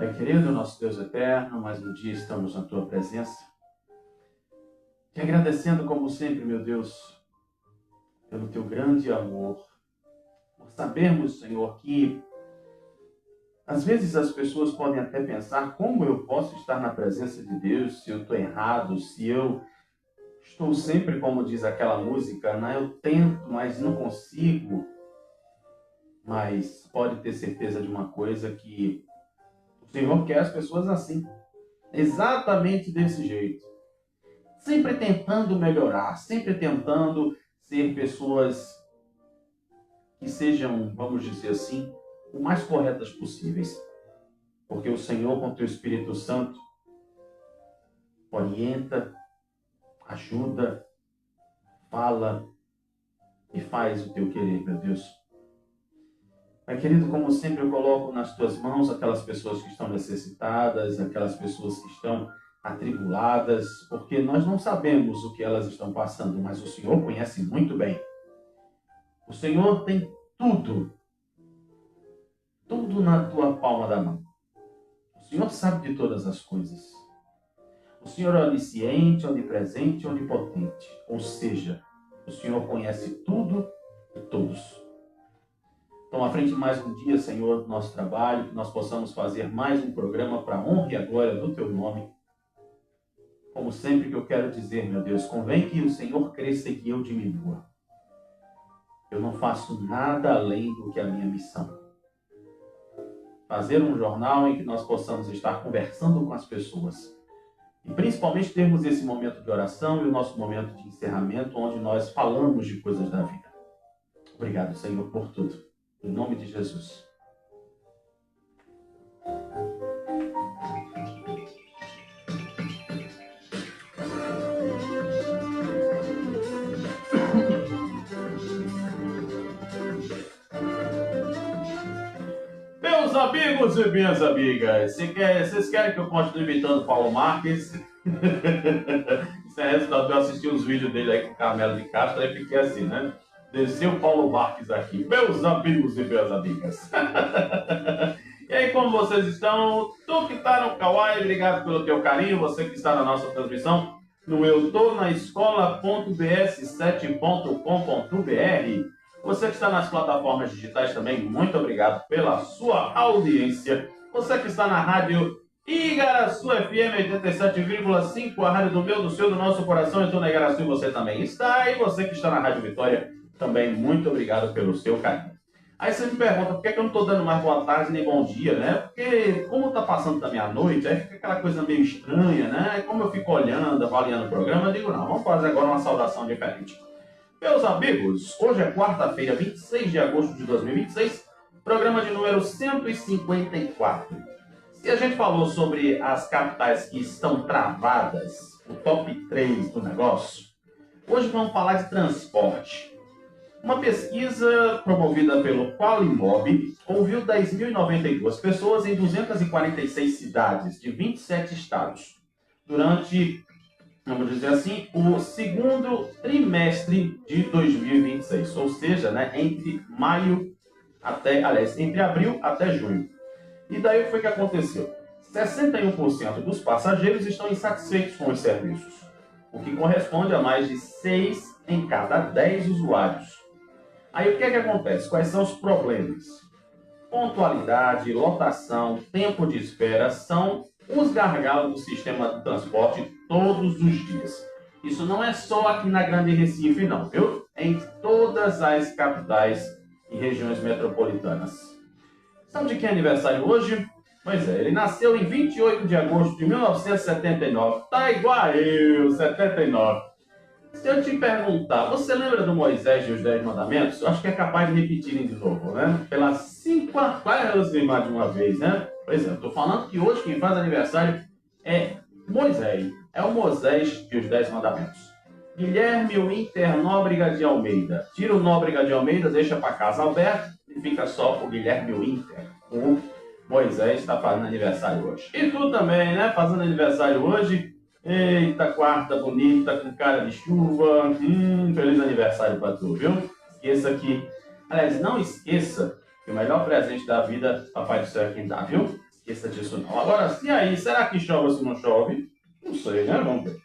Pai querido, nosso Deus eterno, mais um dia estamos na Tua presença. Te agradecendo como sempre, meu Deus, pelo Teu grande amor. Por sabermos, Senhor, que às vezes as pessoas podem até pensar como eu posso estar na presença de Deus se eu estou errado, se eu estou sempre, como diz aquela música, né? Eu tento, mas não consigo. Mas pode ter certeza de uma coisa, que o Senhor quer as pessoas assim, exatamente desse jeito. Sempre tentando melhorar, sempre tentando ser pessoas que sejam, vamos dizer assim, o mais corretas possíveis. Porque o Senhor, com o Teu Espírito Santo, orienta, ajuda, fala e faz o Teu querer, meu Deus. Pai querido, como sempre eu coloco nas Tuas mãos aquelas pessoas que estão necessitadas, aquelas pessoas que estão atribuladas, porque nós não sabemos o que elas estão passando, mas o Senhor conhece muito bem. O Senhor tem tudo na Tua palma da mão. O Senhor sabe de todas as coisas. O Senhor é onisciente, onipresente, onipotente. Ou seja, o Senhor conhece tudo e todos. Então, à frente de mais um dia, Senhor, do nosso trabalho, que nós possamos fazer mais um programa para a honra e a glória do Teu nome. Como sempre que eu quero dizer, meu Deus, convém que o Senhor cresça e que eu diminua. Eu não faço nada além do que a minha missão. Fazer um jornal em que nós possamos estar conversando com as pessoas. E principalmente termos esse momento de oração e o nosso momento de encerramento, onde nós falamos de coisas da vida. Obrigado, Senhor, por tudo. Em nome de Jesus. Meus amigos e minhas amigas, vocês querem que eu continue imitando Paulo Marques? Isso é resultado de eu assistir os vídeos dele aí com o Carmelo de Castro, aí fiquei assim, né? Desceu o Paulo Marques aqui. Meus amigos e minhas amigas. E aí, como vocês estão? Tu que está no Kawaii, obrigado pelo teu carinho. Você que está na nossa transmissão no eutonaescola.bs7.com.br. Você que está nas plataformas digitais também, muito obrigado pela sua audiência. Você que está na rádio Igaraçu FM 87,5, a rádio do meu, do seu, do nosso coração. Eu estou na Igaraçu e você também está. E você que está na Rádio Vitória, também muito obrigado pelo seu carinho. Aí você me pergunta, por que eu não estou dando mais boa tarde nem bom dia, né? Porque como está passando da meia-noite, aí fica aquela coisa meio estranha, né? Aí como eu fico olhando, avaliando o programa, eu digo, não, vamos fazer agora uma saudação diferente. Meus amigos, hoje é quarta-feira, 26 de agosto de 2026, programa de número 154. Se a gente falou sobre as capitais que estão travadas, o top 3 do negócio, hoje vamos falar de transporte. Uma pesquisa promovida pelo Qualimob ouviu 10.092 pessoas em 246 cidades de 27 estados entre abril até junho. E daí o que foi que aconteceu? 61% dos passageiros estão insatisfeitos com os serviços, o que corresponde a mais de 6 em cada 10 usuários. Aí o que é que acontece? Quais são os problemas? Pontualidade, lotação, tempo de espera são os gargalos do sistema de transporte todos os dias. Isso não é só aqui na Grande Recife, não, viu? Em todas as capitais e regiões metropolitanas. Sabe de quem é aniversário hoje? Pois é, ele nasceu em 28 de agosto de 1979. Tá igual a eu, 79. Se eu te perguntar, você lembra do Moisés e os 10 mandamentos? Eu acho que é capaz de repetirem de novo, né? Pelas 50ª de uma vez, né? Pois é, eu tô falando que hoje quem faz aniversário é Moisés. É o Moisés e os 10 mandamentos. Guilherme Winter Nóbrega de Almeida. Tira o Nóbrega de Almeida, deixa para casa Alberto e fica só o Guilherme Winter. O Moisés está fazendo aniversário hoje. E tu também, né? Fazendo aniversário hoje. Eita, quarta bonita, com cara de chuva. Feliz aniversário pra tu, viu? Esqueça que... Aliás, não esqueça que o melhor presente da vida, Papai do Céu é quem dá, viu? esqueça disso não. Agora, e aí, será que chove ou se não chove? Não sei, né? Vamos ver.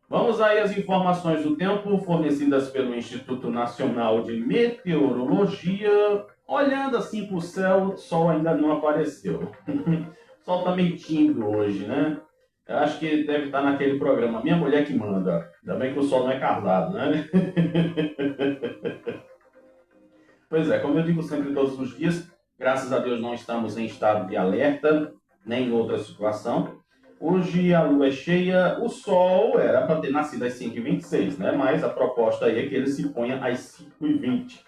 Vamos aí às informações do tempo fornecidas pelo Instituto Nacional de Meteorologia. Olhando assim para o céu, o sol ainda não apareceu. O sol está mentindo hoje, né? Eu acho que deve estar naquele programa Minha Mulher que Manda. Ainda bem que o sol não é casado, né? Pois é, como eu digo sempre todos os dias, graças a Deus não estamos em estado de alerta, nem em outra situação. Hoje a lua é cheia, o sol era para ter nascido às 5h26, né? Mas a proposta aí é que ele se ponha às 5h20.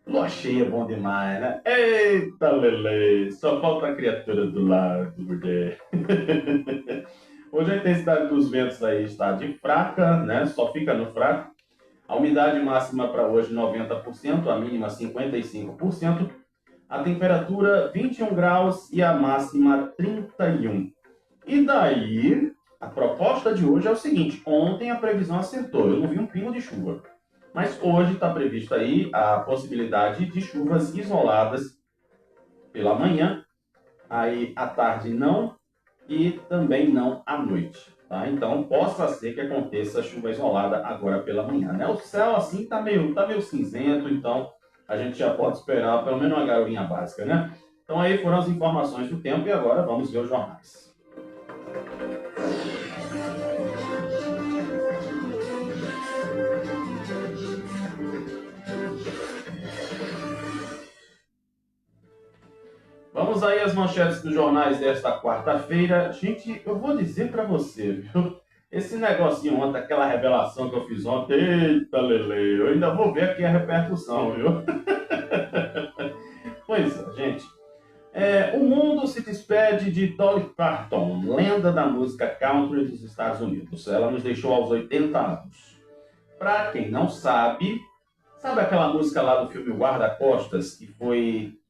Lua cheia é bom demais, né? Eita, Lele, só falta a criatura do lado, mulher. Hoje a intensidade dos ventos aí está de fraca, né? Só fica no fraco. A umidade máxima para hoje 90%, a mínima 55%. A temperatura 21 graus e a máxima 31. E daí, a proposta de hoje é o seguinte: ontem a previsão acertou, eu não vi um pingo de chuva. Mas hoje está prevista aí a possibilidade de chuvas isoladas pela manhã, aí à tarde não e também não à noite. Tá? Então, possa ser que aconteça chuva isolada agora pela manhã. Né? O céu assim tá meio cinzento, então a gente já pode esperar pelo menos uma garoinha básica, né? Então aí foram as informações do tempo e agora vamos ver os jornais. Vamos aí às manchetes dos jornais desta quarta-feira. Gente, eu vou dizer para você, viu? Esse negocinho ontem, aquela revelação que eu fiz ontem, eita, Lele, eu ainda vou ver aqui a repercussão, viu? Pois é, gente. O mundo se despede de Dolly Parton, lenda da música country dos Estados Unidos. Ela nos deixou aos 80 anos. Para quem não sabe, sabe aquela música lá do filme Guarda-Costas, que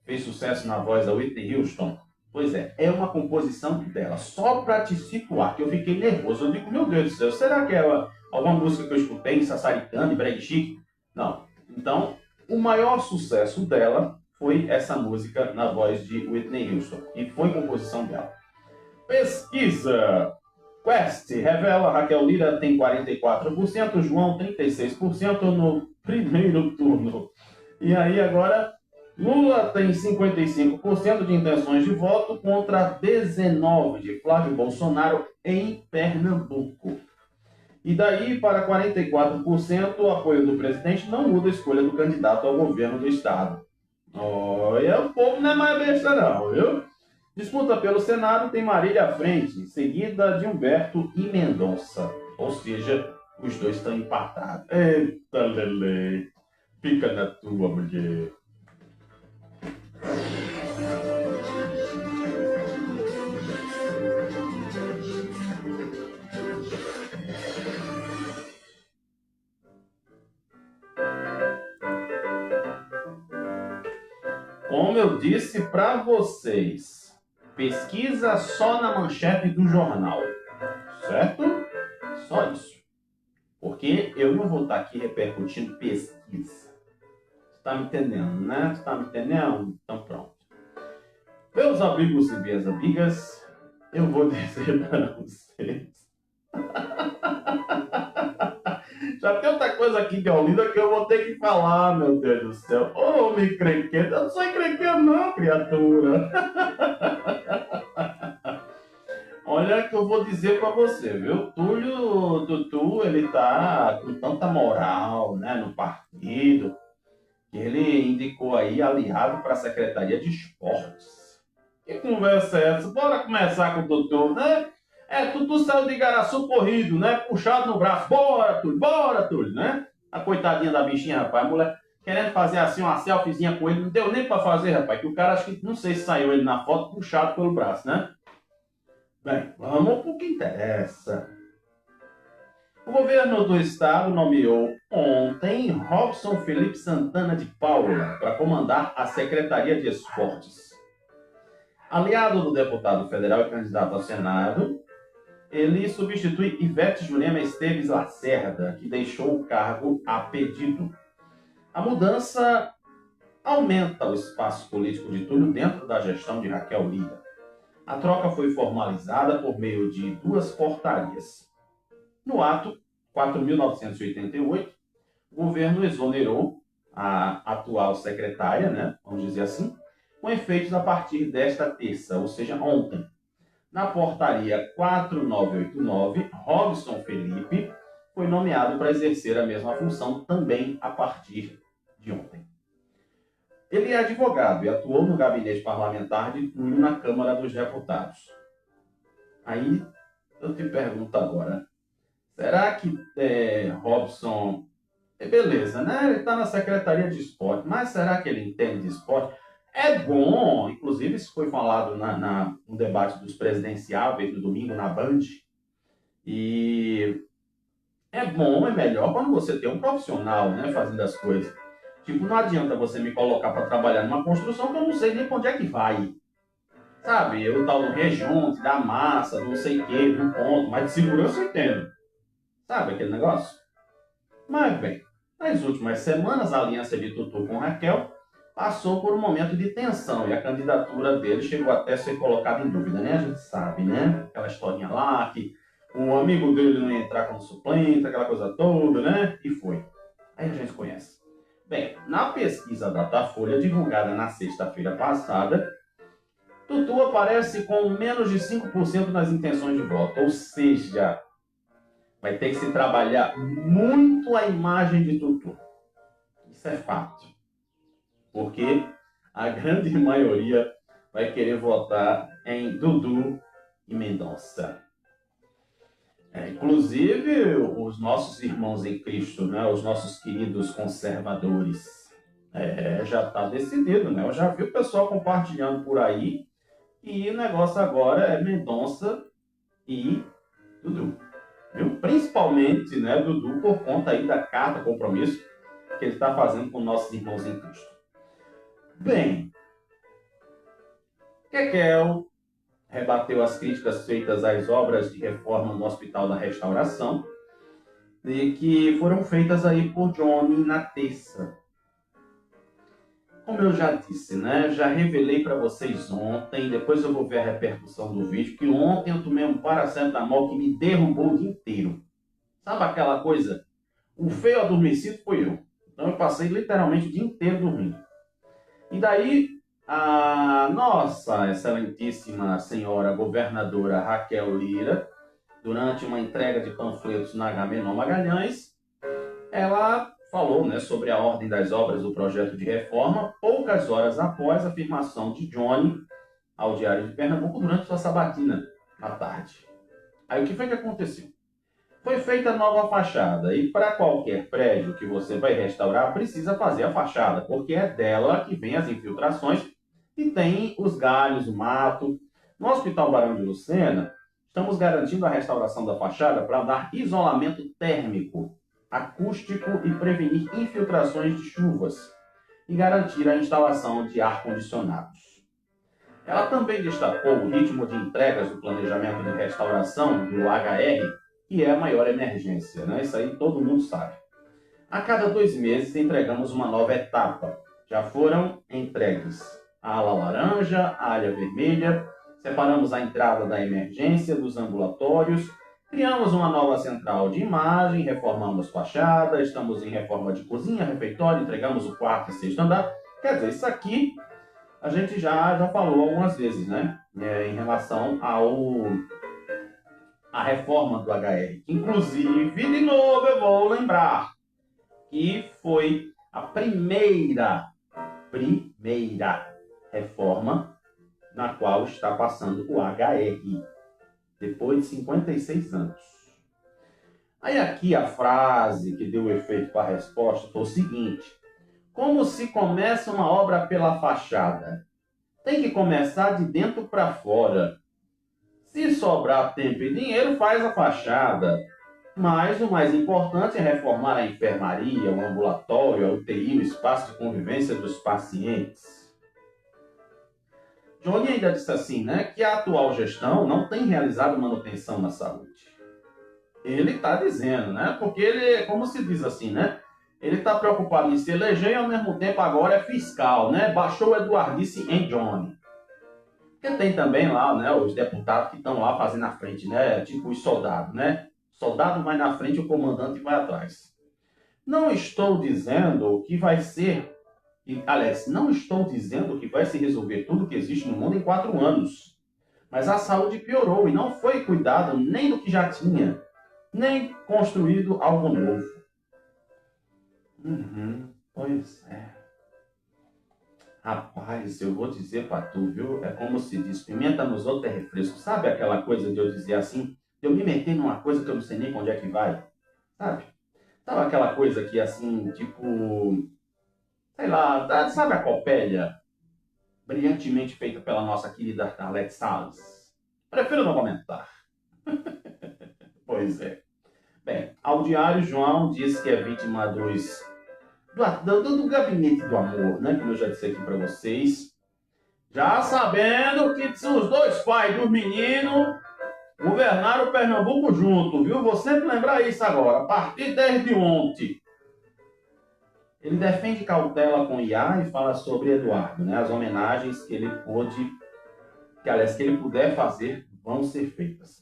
fez sucesso na voz da Whitney Houston? Pois é uma composição dela. Só para te situar, que eu fiquei nervoso. Eu digo, meu Deus do céu, será que é alguma música que eu escutei em Sassaricano, em Brega Chique? Não. Então, o maior sucesso dela foi essa música na voz de Whitney Houston. E foi composição dela. Pesquisa. Quest revela Raquel Lira tem 44%, João 36% no primeiro turno. E aí agora, Lula tem 55% de intenções de voto contra 19% de Flávio Bolsonaro em Pernambuco. E daí para 44%, o apoio do presidente não muda a escolha do candidato ao governo do estado. Olha, o povo não é mais besta não, viu? Disputa pelo Senado tem Marília à frente, seguida de Humberto e Mendonça. Ou seja, os dois estão empatados. Eita, Lele, fica na tua, mulher. Como eu disse para vocês, pesquisa só na manchete do jornal, certo? Só isso. Porque eu não vou estar aqui repercutindo pesquisa. Você tá me entendendo, né? Você tá me entendendo? Então pronto. Meus amigos e minhas amigas, eu vou dizer para vocês. Já tem outra coisa aqui de Olinda que eu vou ter que falar, meu Deus do céu. Ô, me encrenqueiro. Eu não sou encrenqueiro não, criatura. Olha que eu vou dizer pra você, viu? Túlio Dutu, ele tá com tanta moral, né, no partido, que ele indicou aí aliado para a Secretaria de Esportes. Que conversa é essa? Bora começar com o Dutu, né? Tutu saiu de Igaraçu corrido, né? Puxado no braço. Bora, Túlio, né? A coitadinha da bichinha, rapaz. A mulher querendo fazer assim uma selfiezinha com ele. Não deu nem pra fazer, rapaz. Que o cara, acho que, não sei se saiu ele na foto, puxado pelo braço, né? Bem, vamos pro que interessa. O governo do estado nomeou ontem Robson Felipe Santana de Paula para comandar a Secretaria de Esportes. Aliado do deputado federal e candidato ao Senado, ele substitui Ivete Jurema Esteves Lacerda, que deixou o cargo a pedido. A mudança aumenta o espaço político de Túlio dentro da gestão de Raquel Lira. A troca foi formalizada por meio de duas portarias. No ato 4.988, o governo exonerou a atual secretária, né, vamos dizer assim, com efeitos a partir desta terça, ou seja, ontem. Na portaria 4989, Robson Felipe foi nomeado para exercer a mesma função também a partir de ontem. Ele é advogado e atuou no gabinete parlamentar de Túlio na Câmara dos Deputados. Aí eu te pergunto agora, será que Robson, beleza, né? Ele está na Secretaria de Esporte, mas será que ele entende de esporte? É bom, inclusive isso foi falado no debate dos presidenciáveis no domingo na Band, e é bom, é melhor quando você tem um profissional, né, fazendo as coisas. Tipo, não adianta você me colocar para trabalhar numa construção que eu não sei nem para onde é que vai. Sabe, eu tal do rejunte, da massa, não sei o que, do ponto, mas de segurança eu entendo. Sabe aquele negócio? Mas bem, nas últimas semanas a aliança de Tutu com Raquel passou por um momento de tensão e a candidatura dele chegou até a ser colocada em dúvida, né? A gente sabe, né? Aquela historinha lá que o amigo dele não ia entrar como suplente, aquela coisa toda, né? E foi. Aí a gente conhece. Bem, na pesquisa Datafolha divulgada na sexta-feira passada, Tutu aparece com menos de 5% nas intenções de voto, ou seja, vai ter que se trabalhar muito a imagem de Tutu. Isso é fato. Porque a grande maioria vai querer votar em Dudu e Mendonça. Inclusive, os nossos irmãos em Cristo, né, os nossos queridos conservadores, já está decidido, né? Eu já vi o pessoal compartilhando por aí e o negócio agora é Mendonça e Dudu. Viu? Principalmente, né, Dudu, por conta aí da carta compromisso que ele está fazendo com nossos irmãos em Cristo. Bem, Kekel rebateu as críticas feitas às obras de reforma no Hospital da Restauração, e que foram feitas aí por Johnny na terça. Como eu já disse, né? Já revelei para vocês ontem, depois eu vou ver a repercussão do vídeo, que ontem eu tomei um paracetamol que me derrubou o dia inteiro. Sabe aquela coisa? O feio adormecido foi eu. Então eu passei literalmente o dia inteiro dormindo. E daí, a nossa excelentíssima senhora governadora Raquel Lira, durante uma entrega de panfletos na Agamenon Magalhães, ela falou, né, sobre a ordem das obras do projeto de reforma, poucas horas após a afirmação de Johnny ao Diário de Pernambuco durante sua sabatina à tarde. Aí o que foi que aconteceu? Foi feita nova fachada e para qualquer prédio que você vai restaurar precisa fazer a fachada, porque é dela que vem as infiltrações e tem os galhos, o mato. No Hospital Barão de Lucena, estamos garantindo a restauração da fachada para dar isolamento térmico, acústico e prevenir infiltrações de chuvas e garantir a instalação de ar-condicionados. Ela também destacou o ritmo de entregas do planejamento de restauração do HR, que é a maior emergência, né? Isso aí todo mundo sabe. A cada 2 meses entregamos uma nova etapa. Já foram entregues a ala laranja, a área vermelha, separamos a entrada da emergência dos ambulatórios, criamos uma nova central de imagem, reformamos fachada, estamos em reforma de cozinha, refeitório, entregamos o 4º e 6º andar. Quer dizer, isso aqui a gente já falou algumas vezes, né? Em relação à reforma do HR. Inclusive, de novo, eu vou lembrar que foi a primeira reforma na qual está passando o HR, depois de 56 anos. Aí aqui a frase que deu efeito para a resposta foi o seguinte: como se começa uma obra pela fachada? Tem que começar de dentro para fora. Se sobrar tempo e dinheiro, faz a fachada. Mas o mais importante é reformar a enfermaria, o ambulatório, a UTI, o espaço de convivência dos pacientes. Johnny ainda disse assim, né, que a atual gestão não tem realizado manutenção na saúde. Ele está dizendo, né, porque ele, como se diz assim, né, Ele está preocupado em se eleger e ao mesmo tempo agora é fiscal, né? Baixou o Eduardice em Johnny. Porque tem também lá, né, os deputados que estão lá fazendo na frente, né? Tipo os soldados, né? O soldado vai na frente, o comandante vai atrás. Não estou dizendo que vai ser... Aliás, não estou dizendo que vai se resolver tudo que existe no mundo em 4 anos. Mas a saúde piorou e não foi cuidado nem do que já tinha, nem construído algo novo. Pois é. Rapaz, eu vou dizer pra tu, viu? É como se diz, pimenta nos outros é refresco. Sabe aquela coisa de eu dizer assim? De eu me meter numa coisa que eu não sei nem pra onde é que vai? Sabe? Sabe aquela coisa que assim, tipo... Sei lá, sabe a Copélia? Brilhantemente feita pela nossa querida Alex Salles. Prefiro não comentar. Pois é. Bem, ao diário, João diz que é vítima do gabinete do amor, né? Como eu já disse aqui para vocês. Já sabendo que os dois pais dos meninos governaram o Pernambuco junto, viu? Vou sempre lembrar isso agora, a partir desde ontem. Ele defende cautela com Iá e fala sobre Eduardo, né? As homenagens que ele pôde, que ele puder fazer, vão ser feitas.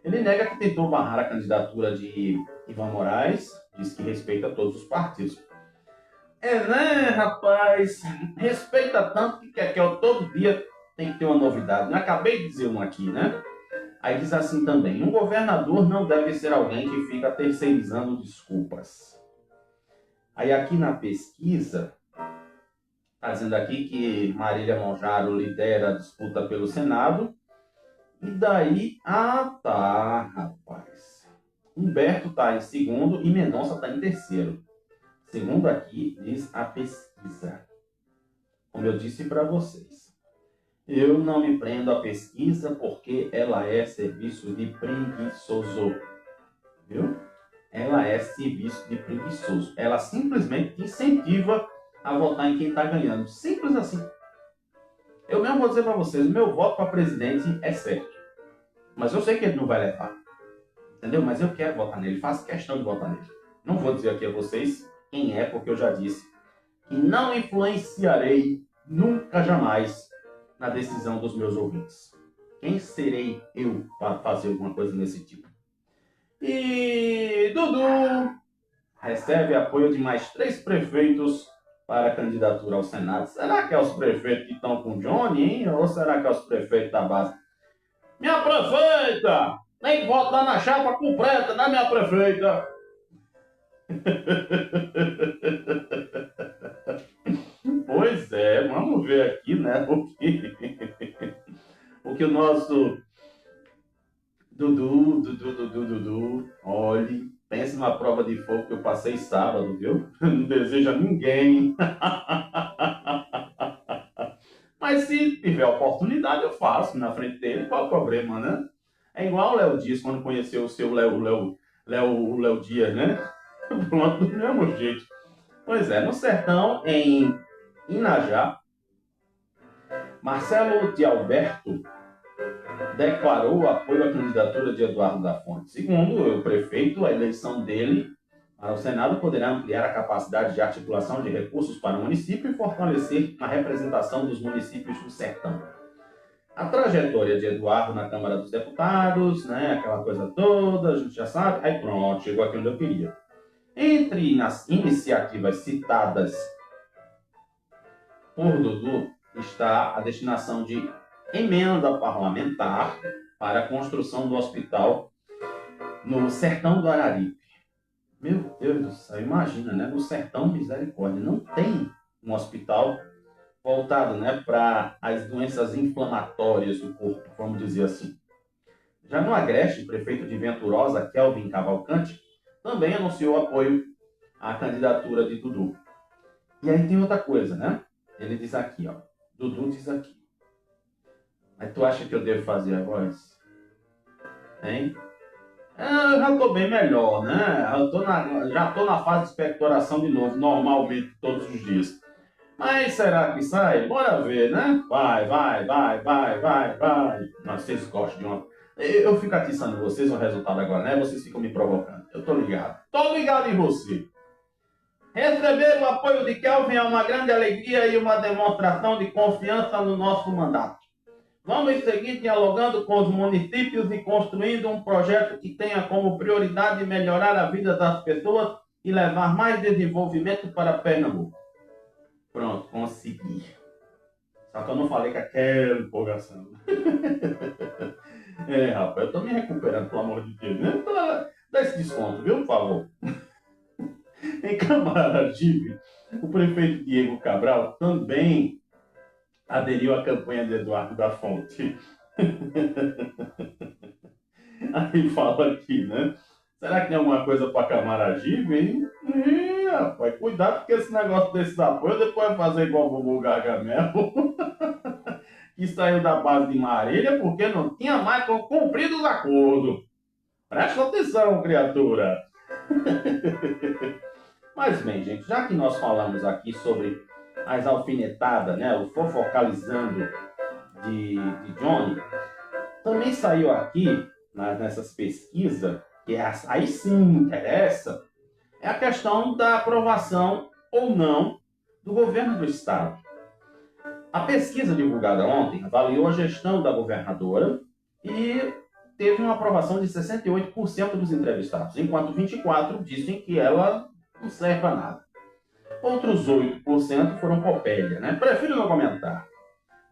Ele nega que tentou barrar a candidatura de Ivan Moraes, diz que respeita todos os partidos. Né, rapaz? Respeita tanto que quer que eu todo dia tem que ter uma novidade. Eu acabei de dizer uma aqui, né? Aí diz assim também, um governador não deve ser alguém que fica terceirizando desculpas. Aí aqui na pesquisa, está dizendo aqui que Marília Monjaro lidera a disputa pelo Senado. E daí, tá, rapaz. Humberto está em segundo e Mendonça está em terceiro. Segundo aqui, diz a pesquisa. Como eu disse para vocês. Eu não me prendo à pesquisa porque ela é serviço de preguiçoso. Viu? Ela é serviço de preguiçoso. Ela simplesmente incentiva a votar em quem está ganhando. Simples assim. Eu mesmo vou dizer para vocês, o meu voto para presidente é certo. Mas eu sei que ele não vai levar. Entendeu? Mas eu quero votar nele. Faço questão de votar nele. Não vou dizer aqui a vocês quem é, porque eu já disse que não influenciarei nunca, jamais, na decisão dos meus ouvintes. Quem serei eu para fazer alguma coisa desse tipo? E Dudu recebe apoio de mais 3 prefeitos para a candidatura ao Senado. Será que é os prefeitos que estão com Johnny, hein? Ou será que é os prefeitos da base? Minha prefeita! Tem que votar na chapa completa, né, minha prefeita? Pois é, vamos ver aqui, né? O que o nosso Dudu, olhe, pense numa prova de fogo que eu passei sábado, viu? Não deseja ninguém. Mas se tiver oportunidade, eu faço na frente dele, qual o problema, né? É igual o Léo Dias, quando conheceu o seu Léo Dias, né? Pronto, do mesmo jeito. Pois é, no sertão, em Inajá, Marcelo de Alberto declarou apoio à candidatura de Eduardo da Fonte. Segundo o prefeito, a eleição dele para o Senado poderá ampliar a capacidade de articulação de recursos para o município e fortalecer a representação dos municípios do sertão. A trajetória de Eduardo na Câmara dos Deputados, né, aquela coisa toda, a gente já sabe. Aí pronto, chegou aqui onde eu queria. Entre as iniciativas citadas por Dudu está a destinação de emenda parlamentar para a construção do hospital no sertão do Araripe. Meu Deus do céu, imagina, né? No sertão, misericórdia, não tem um hospital voltado, né, para as doenças inflamatórias do corpo, vamos dizer assim. Já no Agreste, o prefeito de Venturosa, Kelvin Cavalcante, também anunciou apoio à candidatura de Dudu. E aí tem outra coisa, né? Ele diz aqui, ó. Dudu diz aqui. Mas tu acha que eu devo fazer a voz? Hein? Eu já estou bem melhor, né? Já estou na fase de expectoração de novo, normalmente, todos os dias. Mas será que sai? Bora ver, né? Vai. Mas vocês gostam de uma... Eu fico atiçando vocês o resultado agora, né? Vocês ficam me provocando. Eu tô ligado. Tô ligado em você. Receber o apoio de Kelvin é uma grande alegria e uma demonstração de confiança no nosso mandato. Vamos seguir dialogando com os municípios e construindo um projeto que tenha como prioridade melhorar a vida das pessoas e levar mais desenvolvimento para Pernambuco. Pronto, consegui. Só que eu não falei com aquela empolgação. Rapaz, eu tô me recuperando, pelo amor de Deus. Né? Dá esse desconto, viu, por favor? Em Camaragibe, o prefeito Diego Cabral também aderiu à campanha de Eduardo da Fonte. Aí fala aqui, né? Será que tem alguma coisa para Camaragibe, hein? Rapaz, cuidado porque esse negócio desses apoios depois vai fazer igual o Bubu Gargamel, que saiu da base de Marília porque não tinha mais cumprido os acordos. Presta atenção, criatura. Mas bem, gente, já que nós falamos aqui sobre as alfinetadas, né, o fofocalizando de Johnny, também saiu aqui, nessas pesquisas, que aí sim interessa, é a questão da aprovação ou não do governo do Estado. A pesquisa divulgada ontem avaliou a gestão da governadora e teve uma aprovação de 68% dos entrevistados, enquanto 24% dizem que ela não serve para nada. Outros 8% foram copélia, né? Prefiro não comentar.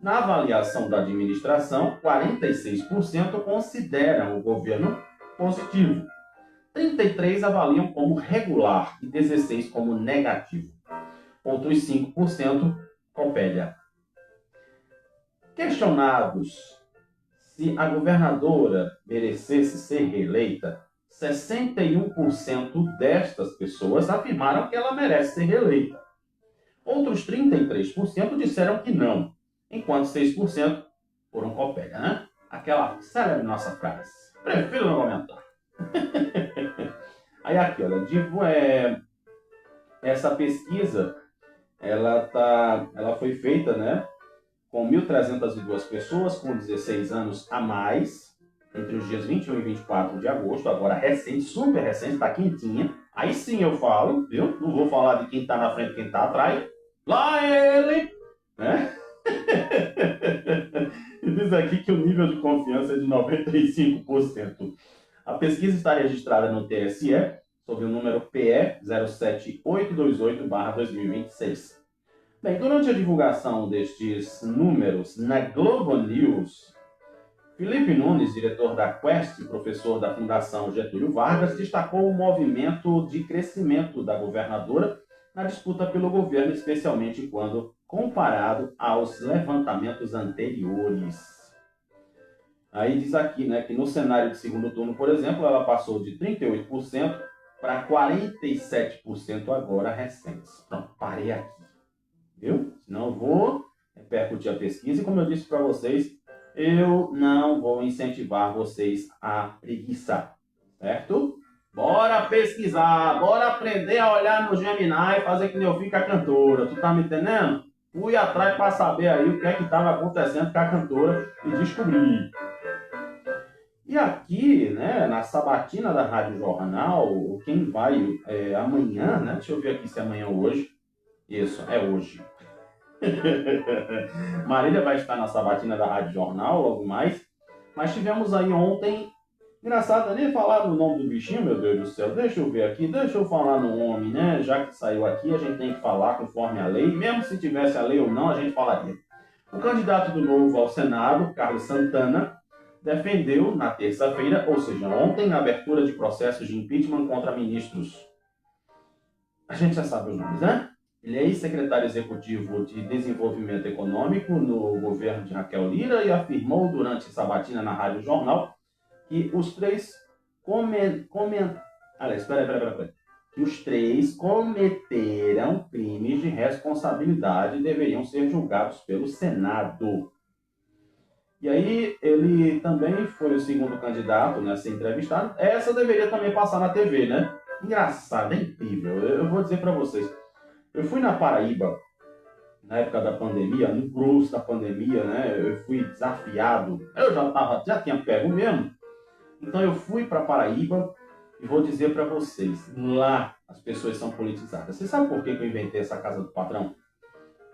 Na avaliação da administração, 46% consideram o governo positivo. 33% avaliam como regular e 16% como negativo. Outros 5% copélia. Questionados se a governadora merecesse ser reeleita, 61% destas pessoas afirmaram que ela merece ser reeleita. Outros 33% disseram que não, enquanto 6% foram copélia, né? Aquela célebre nossa frase. Prefiro não comentar. Aí aqui, olha, essa pesquisa, ela foi feita, né, com 1.302 pessoas com 16 anos a mais, entre os dias 21 e 24 de agosto, agora recente, super recente, está quentinha. Aí sim eu falo, viu? Não vou falar de quem está na frente e quem está atrás. Lá ele! Né? Diz aqui que o nível de confiança é de 95%. A pesquisa está registrada no TSE, sob o número PE 07828/2026. Bem, durante a divulgação destes números na Globo News, Felipe Nunes, diretor da Quest, professor da Fundação Getúlio Vargas, destacou o movimento de crescimento da governadora na disputa pelo governo, especialmente quando comparado aos levantamentos anteriores. Aí diz aqui, né, que no cenário de segundo turno, por exemplo, ela passou de 38% para 47% agora recentes. Pronto, parei aqui. Viu? Senão eu vou repercutir a pesquisa e, como eu disse para vocês, eu não vou incentivar vocês a preguiçar, certo? Bora pesquisar, bora aprender a olhar no Gemini e fazer que nem eu fique a cantora. Tu tá me entendendo? Fui atrás para saber aí o que é que estava acontecendo com a cantora e descobri. E aqui, né, na sabatina da Rádio Jornal, quem vai amanhã, né? Deixa eu ver aqui se é amanhã ou hoje. Isso, é hoje. Marília vai estar na sabatina da Rádio Jornal, logo mais. Mas tivemos aí ontem... Engraçado, nem falar no nome do bichinho, meu Deus do céu. Deixa eu ver aqui, deixa eu falar no homem, né? Já que saiu aqui, a gente tem que falar conforme a lei. Mesmo se tivesse a lei ou não, a gente falaria. O candidato do Novo ao Senado, Carlos Santana, defendeu na terça-feira, ou seja, ontem, a abertura de processos de impeachment contra ministros. A gente já sabe os nomes, né? Ele é ex-secretário executivo de Desenvolvimento Econômico no governo de Raquel Lira e afirmou durante sabatina na Rádio Jornal que os três que os três cometeram crimes de responsabilidade e deveriam ser julgados pelo Senado. E aí ele também foi o segundo candidato, né, a ser entrevistado. Essa deveria também passar na TV, né? Engraçado, é incrível. Eu vou dizer para vocês. Eu fui na Paraíba, na época da pandemia, no grosso da pandemia, né? Eu fui desafiado. Eu já tinha pego mesmo. Então eu fui para Paraíba E vou dizer para vocês, lá as pessoas são politizadas. Você sabe por que eu inventei essa casa do patrão?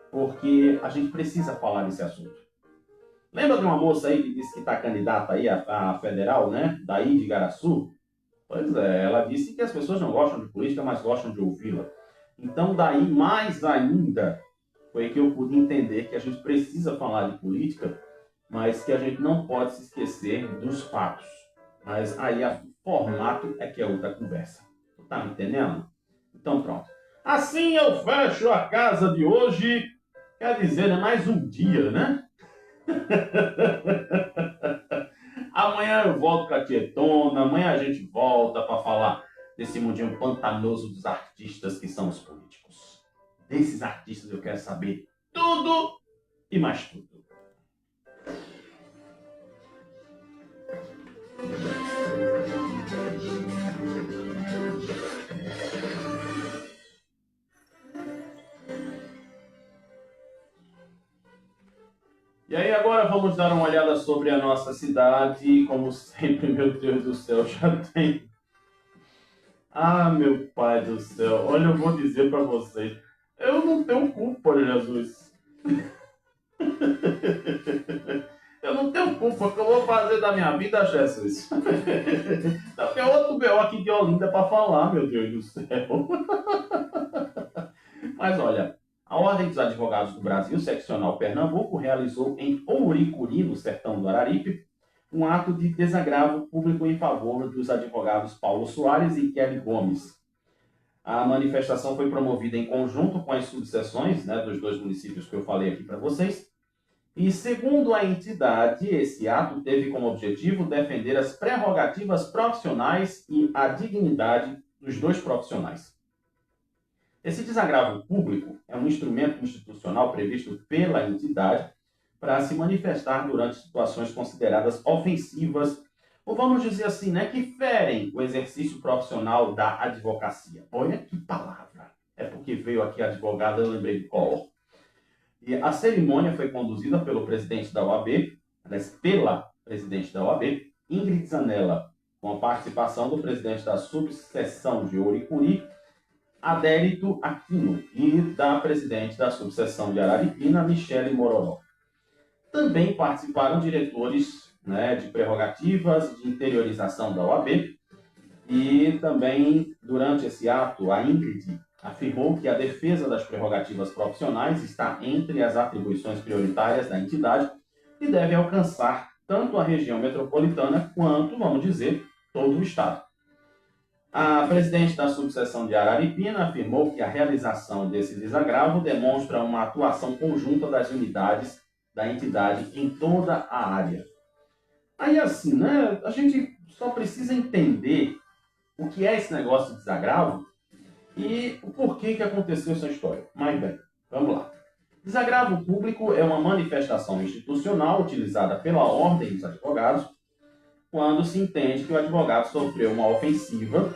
Porque a gente precisa falar desse assunto. Lembra de uma moça aí que disse que está candidata aí a federal, né? Daí de Igaraçu? Pois é, ela disse que as pessoas não gostam de política, mas gostam de ouvi-la. Então, daí, mais ainda, foi que eu pude entender que a gente precisa falar de política, mas que a gente não pode se esquecer dos fatos. Mas aí o formato é que é outra conversa. Tu tá me entendendo? Então, pronto. Assim eu fecho a casa de hoje. Quer dizer, é mais um dia, né? Amanhã eu volto com a Tietona, amanhã a gente volta para falar desse mundinho pantanoso dos artistas que são os políticos. Desses artistas eu quero saber tudo e mais tudo. E aí agora vamos dar uma olhada sobre a nossa cidade. Como sempre, meu Deus do céu, já tem... Ah, meu pai do céu, olha, eu vou dizer para vocês. Eu não tenho culpa, Jesus. Eu não tenho culpa, que eu vou fazer da minha vida, Jesus. Tem outro B.O. aqui de Olinda para falar, meu Deus do céu. Mas olha, a Ordem dos Advogados do Brasil, seccional Pernambuco, realizou em Ouricuri, no sertão do Araripe, um ato de desagravo público em favor dos advogados Paulo Soares e Kelly Gomes. A manifestação foi promovida em conjunto com as subseções, né, dos dois municípios que eu falei aqui para vocês. E, segundo a entidade, esse ato teve como objetivo defender as prerrogativas profissionais e a dignidade dos dois profissionais. Esse desagravo público é um instrumento institucional previsto pela entidade para se manifestar durante situações consideradas ofensivas, ou vamos dizer assim, né, que ferem o exercício profissional da advocacia. Olha que palavra! É porque veio aqui a advogada, eu lembrei de cor. E a cerimônia foi conduzida pelo presidente da OAB, pela presidente da OAB, Ingrid Zanella, com a participação do presidente da subseção de Ouricuri, Adérito Aquino, e da presidente da subseção de Araripina, Michele Mororó. Também participaram diretores, né, de prerrogativas de interiorização da OAB, e também, durante esse ato, a Ingrid afirmou que a defesa das prerrogativas profissionais está entre as atribuições prioritárias da entidade e deve alcançar tanto a região metropolitana quanto, vamos dizer, todo o Estado. A presidente da subseção de Araripina afirmou que a realização desse desagravo demonstra uma atuação conjunta das unidades da entidade em toda a área. Aí assim, né, a gente só precisa entender o que é esse negócio de desagravo e o porquê que aconteceu essa história. Mas bem, vamos lá. Desagravo público é uma manifestação institucional utilizada pela Ordem dos Advogados quando se entende que o advogado sofreu uma ofensiva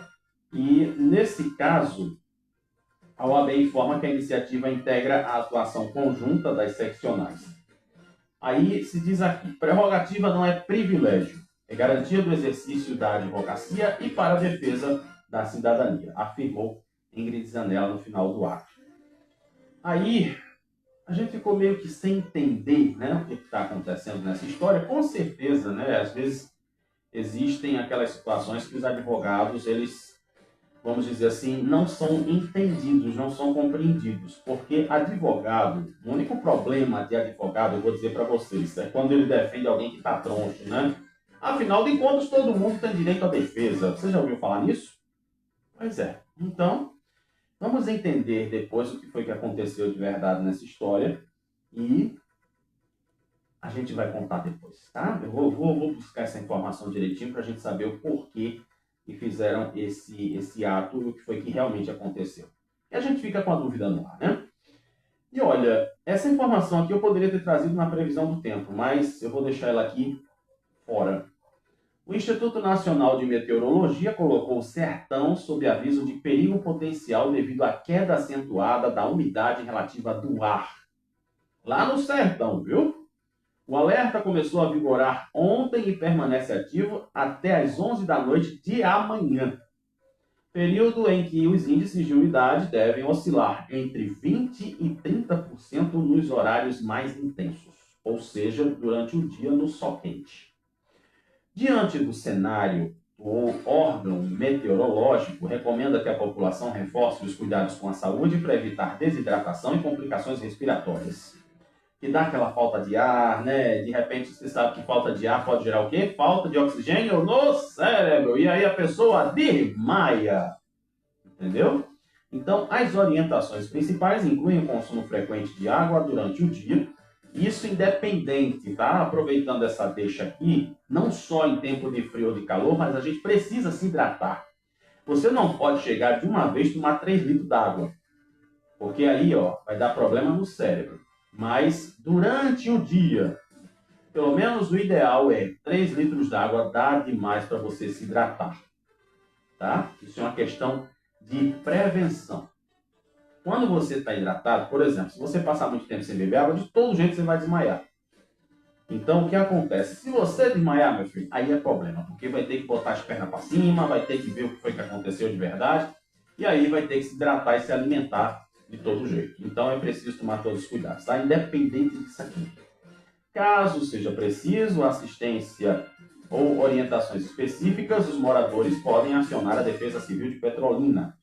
e, nesse caso, a OAB informa que a iniciativa integra a atuação conjunta das seccionais. Aí se diz aqui, prerrogativa não é privilégio, é garantia do exercício da advocacia e para a defesa da cidadania, afirmou Ingrid Zanella no final do ato. Aí a gente ficou meio que sem entender, né, o que está acontecendo nessa história. Com certeza, né, às vezes existem aquelas situações que os advogados, eles, vamos dizer assim, não são entendidos, não são compreendidos. Porque advogado, o único problema de advogado, eu vou dizer para vocês, é quando ele defende alguém que está troncho, né? Afinal de contas, todo mundo tem direito à defesa. Você já ouviu falar nisso? Pois é. Então, vamos entender depois o que foi que aconteceu de verdade nessa história e a gente vai contar depois, tá? Eu vou buscar essa informação direitinho para a gente saber o porquê que fizeram esse ato e o que foi que realmente aconteceu. E a gente fica com a dúvida no ar, né? E olha, essa informação aqui eu poderia ter trazido na previsão do tempo, mas eu vou deixar ela aqui fora. O Instituto Nacional de Meteorologia colocou o sertão sob aviso de perigo potencial devido à queda acentuada da umidade relativa do ar. Lá no sertão, viu? O alerta começou a vigorar ontem e permanece ativo até às 11 da noite de amanhã. período em que os índices de umidade devem oscilar entre 20% e 30% nos horários mais intensos, ou seja, durante o dia no sol quente. Diante do cenário, o órgão meteorológico recomenda que a população reforce os cuidados com a saúde para evitar desidratação e complicações respiratórias. Que dá aquela falta de ar, né? De repente você sabe que falta de ar pode gerar o quê? Falta de oxigênio no cérebro. E aí a pessoa desmaia. Entendeu? Então, as orientações principais incluem o consumo frequente de água durante o dia. Isso independente, tá? Aproveitando essa deixa aqui, não só em tempo de frio ou de calor, mas a gente precisa se hidratar. Você não pode chegar de uma vez tomar 3 litros d'água. Porque aí, ó, vai dar problema no cérebro. Mas durante o dia, pelo menos o ideal é 3 litros d'água, dá demais para você se hidratar. Tá? Isso é uma questão de prevenção. Quando você está hidratado, por exemplo, se você passar muito tempo sem beber água, de todo jeito você vai desmaiar. Então, o que acontece? Se você desmaiar, meu filho, aí é problema, porque vai ter que botar as pernas para cima, vai ter que ver o que foi que aconteceu de verdade, e aí vai ter que se hidratar e se alimentar de todo jeito. Então é preciso tomar todos os cuidados, tá? Independente disso aqui. Caso seja preciso assistência ou orientações específicas, os moradores podem acionar a Defesa Civil de Petrolina.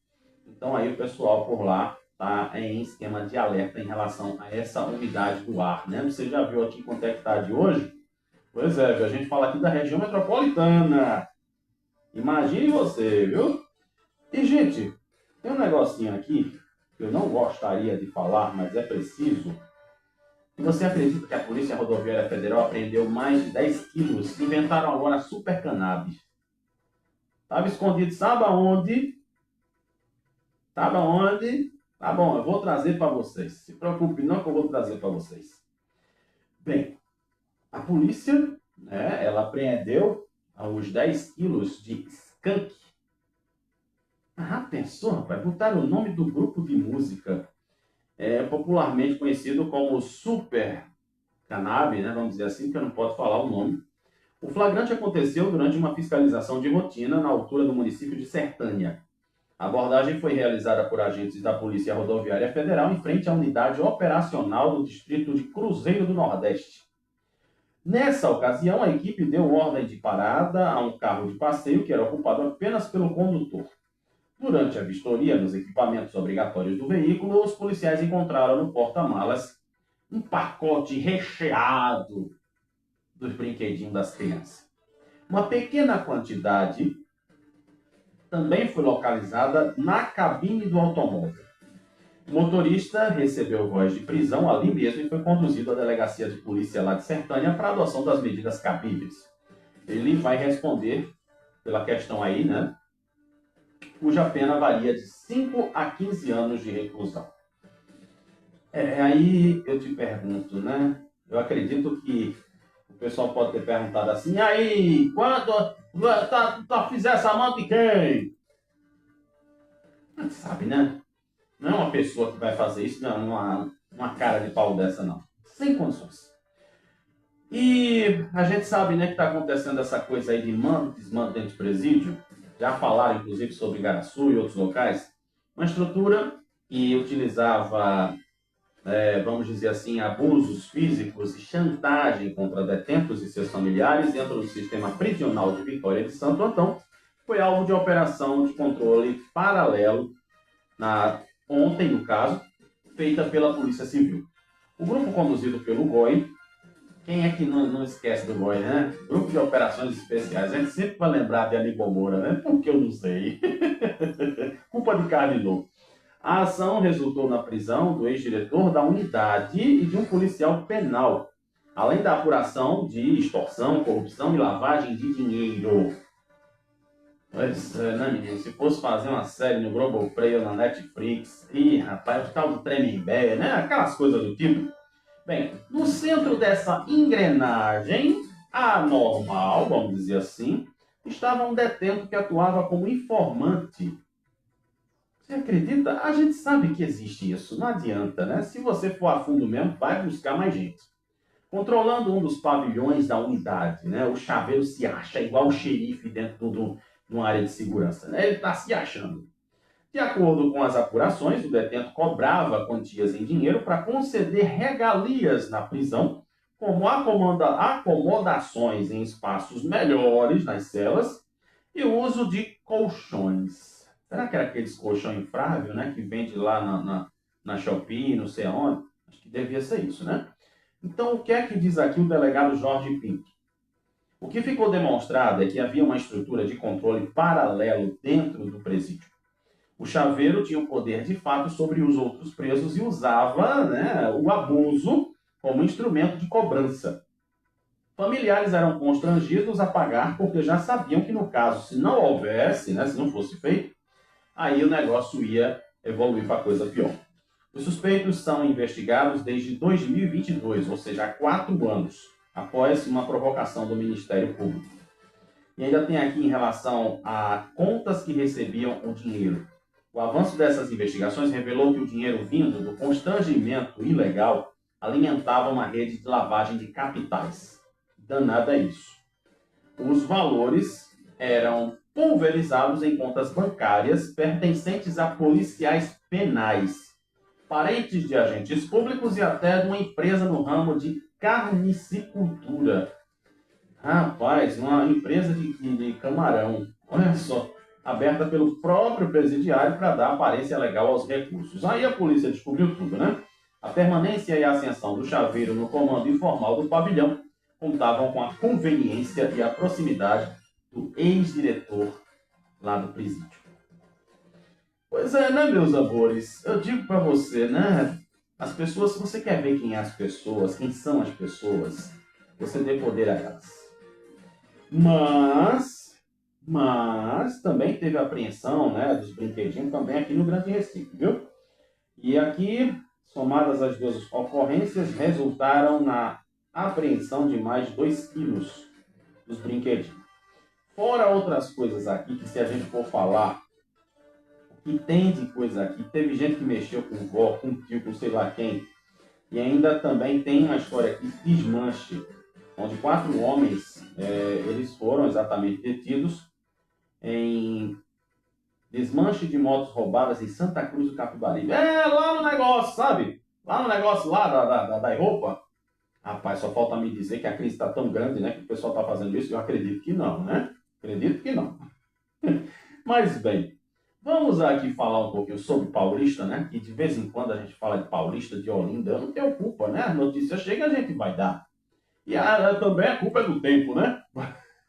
Então aí o pessoal por lá está em esquema de alerta em relação a essa umidade do ar, né? Você já viu aqui quanto é que está de hoje? Pois é, a gente fala aqui da região metropolitana. Imagine você, viu? E, gente, tem um negocinho aqui que eu não gostaria de falar, mas é preciso. E você acredita que a Polícia Rodoviária Federal apreendeu mais de 10 quilos? Inventaram agora super cannabis. Estava escondido, sabe aonde? Sabe aonde? Tá bom, eu vou trazer para vocês. Se preocupe não que eu vou trazer para vocês. Bem, a polícia, né, ela apreendeu os 10 quilos de skunk. Ah, pensou, rapaz? Botaram o nome do grupo de música, popularmente conhecido como Super Cannabis, né? Vamos dizer assim, que eu não posso falar o nome. O flagrante aconteceu durante uma fiscalização de rotina na altura do município de Sertânia. A abordagem foi realizada por agentes da Polícia Rodoviária Federal em frente à unidade operacional do distrito de Cruzeiro do Nordeste. Nessa ocasião, a equipe deu ordem de parada a um carro de passeio que era ocupado apenas pelo condutor. Durante a vistoria nos equipamentos obrigatórios do veículo, os policiais encontraram no porta-malas um pacote recheado dos brinquedinhos das crianças. Uma pequena quantidade também foi localizada na cabine do automóvel. O motorista recebeu voz de prisão ali mesmo e foi conduzido à delegacia de polícia lá de Sertânia para a adoção das medidas cabíveis. Ele vai responder pela questão aí, né? Cuja pena varia de 5 a 15 anos de reclusão. Aí eu te pergunto, né? Eu acredito que o pessoal pode ter perguntado assim, aí, quando fizer essa mão de quem? A gente sabe, né? Não é uma pessoa que vai fazer isso, não, uma cara de pau dessa, não. Sem condições. E a gente sabe, né, que está acontecendo essa coisa aí de mando e desmando dentro de presídio. Já falaram, inclusive, sobre Igaraçu e outros locais. Uma estrutura que utilizava, vamos dizer assim, abusos físicos e chantagem contra detentos e seus familiares dentro do sistema prisional de Vitória de Santo Antão, foi alvo de operação de controle paralelo, ontem, no caso, feita pela Polícia Civil. O grupo conduzido pelo GOI, quem é que não esquece do GOI, né? Grupo de Operações Especiais. A gente sempre vai lembrar de Aníbal Moura, né? Porque eu não sei. Culpa de Carlinhos. A ação resultou na prisão do ex-diretor da unidade e de um policial penal, além da apuração de extorsão, corrupção e lavagem de dinheiro. Pois é, né, menino? Se fosse fazer uma série no Globoplay ou na Netflix, rapaz, o tal do Tremembé, né? Aquelas coisas do tipo. Bem, no centro dessa engrenagem anormal, vamos dizer assim, estava um detento que atuava como informante. Você acredita? A gente sabe que existe isso, não adianta, né? Se você for a fundo mesmo, vai buscar mais gente. Controlando um dos pavilhões da unidade, né? O chaveiro se acha igual o xerife dentro numa área de segurança, né? Ele está se achando. De acordo com as apurações, o detento cobrava quantias em dinheiro para conceder regalias na prisão, como acomodações em espaços melhores nas celas e o uso de colchões. Será que era aqueles colchões infráveis, né, que vende lá na Shopee, não sei aonde? Acho que devia ser isso, né? Então, o que é que diz aqui o delegado Jorge Pink? O que ficou demonstrado é que havia uma estrutura de controle paralelo dentro do presídio. O chaveiro tinha o poder de fato sobre os outros presos e usava, né, o abuso como instrumento de cobrança. Familiares eram constrangidos a pagar porque já sabiam que no caso, se não houvesse, né, se não fosse feito, aí o negócio ia evoluir para coisa pior. Os suspeitos são investigados desde 2022, ou seja, há 4 anos, após uma provocação do Ministério Público. E ainda tem aqui em relação a contas que recebiam o dinheiro. O avanço dessas investigações revelou que o dinheiro vindo do constrangimento ilegal alimentava uma rede de lavagem de capitais. Danada isso. Os valores eram pulverizados em contas bancárias pertencentes a policiais penais, parentes de agentes públicos e até de uma empresa no ramo de carnicicultura. Rapaz, uma empresa de camarão. Olha só, aberta pelo próprio presidiário para dar aparência legal aos recursos. Aí a polícia descobriu tudo, né? A permanência e a ascensão do chaveiro no comando informal do pavilhão contavam com a conveniência e a proximidade do ex-diretor lá do presídio. Pois é, né, meus amores? Eu digo para você, né? As pessoas, se você quer ver quem é as pessoas, quem são as pessoas, você dê poder a elas. Mas também teve apreensão, né, dos brinquedinhos também aqui no Grande Recife, viu? E aqui, somadas as 2 ocorrências, resultaram na apreensão de mais de 2 quilos dos brinquedinhos. Fora outras coisas aqui, que se a gente for falar, o que tem de coisa aqui, teve gente que mexeu com vó, com tio, com sei lá quem, e ainda também tem uma história aqui, desmanche, onde 4 homens, eles foram exatamente detidos em desmanche de motos roubadas em Santa Cruz do Capibaribe. Lá no negócio, sabe? Lá no negócio lá da roupa. Rapaz, só falta me dizer que a crise está tão grande, né, que o pessoal está fazendo isso. Eu acredito que não, né? Acredito que não. Mas bem, vamos aqui falar um pouquinho sobre Paulista, né? Que de vez em quando a gente fala de Paulista, de Olinda, eu não tenho culpa, né? A notícia chega, a gente vai dar. E também a culpa é do tempo, né?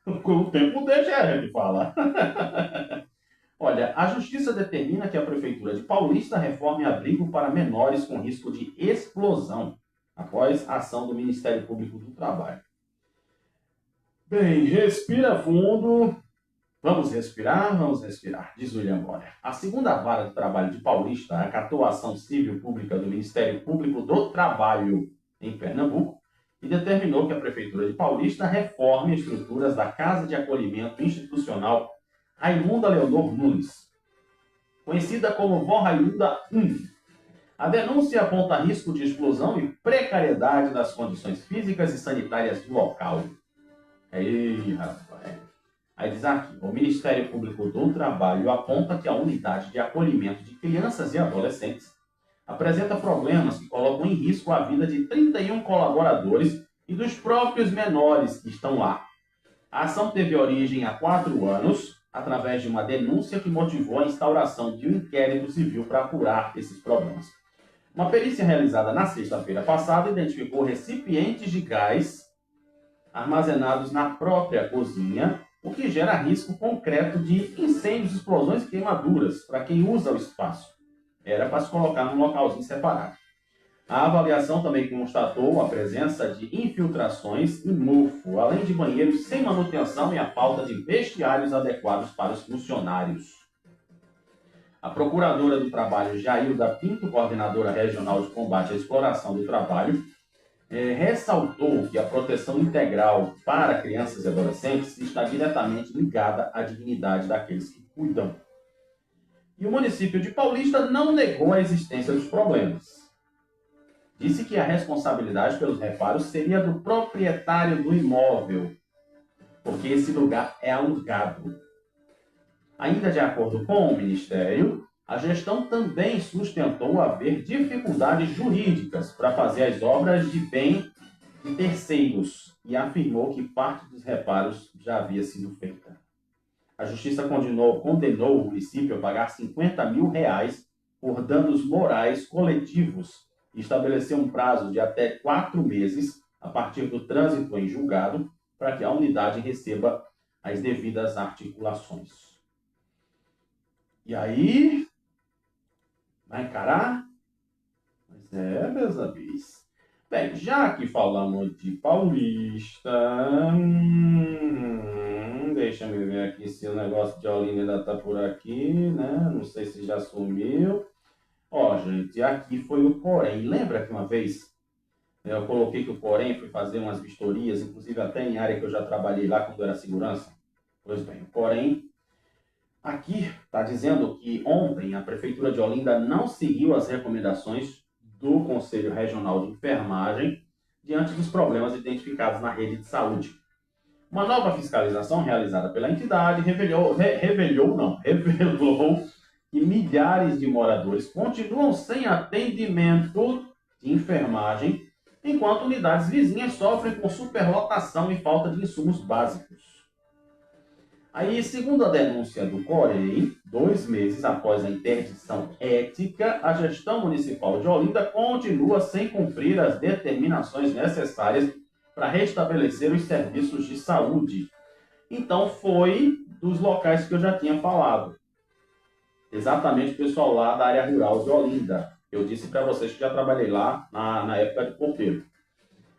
O tempo deixa a gente falar. Olha, a Justiça determina que a Prefeitura de Paulista reforme abrigo para menores com risco de explosão, após a ação do Ministério Público do Trabalho. Bem, respira fundo. Vamos respirar, diz William Bonner. A segunda vara do trabalho de Paulista acatou a ação civil pública do Ministério Público do Trabalho em Pernambuco e determinou que a Prefeitura de Paulista reforme estruturas da Casa de Acolhimento Institucional Raimunda Leonor Nunes, conhecida como Vó Raimunda 1. A denúncia aponta risco de explosão e precariedade das condições físicas e sanitárias do local. Aí, rapaz. Aí diz aqui, o Ministério Público do Trabalho aponta que a unidade de acolhimento de crianças e adolescentes apresenta problemas que colocam em risco a vida de 31 colaboradores e dos próprios menores que estão lá. A ação teve origem há 4 anos, através de uma denúncia que motivou a instauração de um inquérito civil para apurar esses problemas. Uma perícia realizada na sexta-feira passada identificou recipientes de gás armazenados na própria cozinha, o que gera risco concreto de incêndios, explosões e queimaduras para quem usa o espaço. Era para se colocar num localzinho separado. A avaliação também constatou a presença de infiltrações e mofo, além de banheiros sem manutenção e a falta de vestiários adequados para os funcionários. A procuradora do Trabalho, Jailda Pinto, coordenadora regional de combate à exploração do trabalho, ressaltou que a proteção integral para crianças e adolescentes está diretamente ligada à dignidade daqueles que cuidam. E o município de Paulista não negou a existência dos problemas. Disse que a responsabilidade pelos reparos seria do proprietário do imóvel, porque esse lugar é alugado. Ainda de acordo com o Ministério, a gestão também sustentou haver dificuldades jurídicas para fazer as obras de bem de terceiros e afirmou que parte dos reparos já havia sido feita. A Justiça condenou o município a pagar R$ 50 mil por danos morais coletivos e estabeleceu um prazo de até 4 meses a partir do trânsito em julgado para que a unidade receba as devidas articulações. E aí, vai encarar? Pois é, meus amigos. Bem, já que falamos de Paulista, deixa eu ver aqui se o negócio de Olinda ainda está por aqui, né? Não sei se já sumiu. Ó, gente, aqui foi o Corém. Lembra que uma vez eu coloquei que o Corém foi fazer umas vistorias, inclusive até em área que eu já trabalhei lá quando era segurança? Pois bem, o Corém aqui está dizendo que ontem a Prefeitura de Olinda não seguiu as recomendações do Conselho Regional de Enfermagem diante dos problemas identificados na rede de saúde. Uma nova fiscalização realizada pela entidade revelou que milhares de moradores continuam sem atendimento de enfermagem, enquanto unidades vizinhas sofrem com superlotação e falta de insumos básicos. Aí, segundo a denúncia do Corém, 2 meses após a interdição ética, a gestão municipal de Olinda continua sem cumprir as determinações necessárias para restabelecer os serviços de saúde. Então, foi dos locais que eu já tinha falado. Exatamente o pessoal lá da área rural de Olinda. Eu disse para vocês que já trabalhei lá na época de porteiro.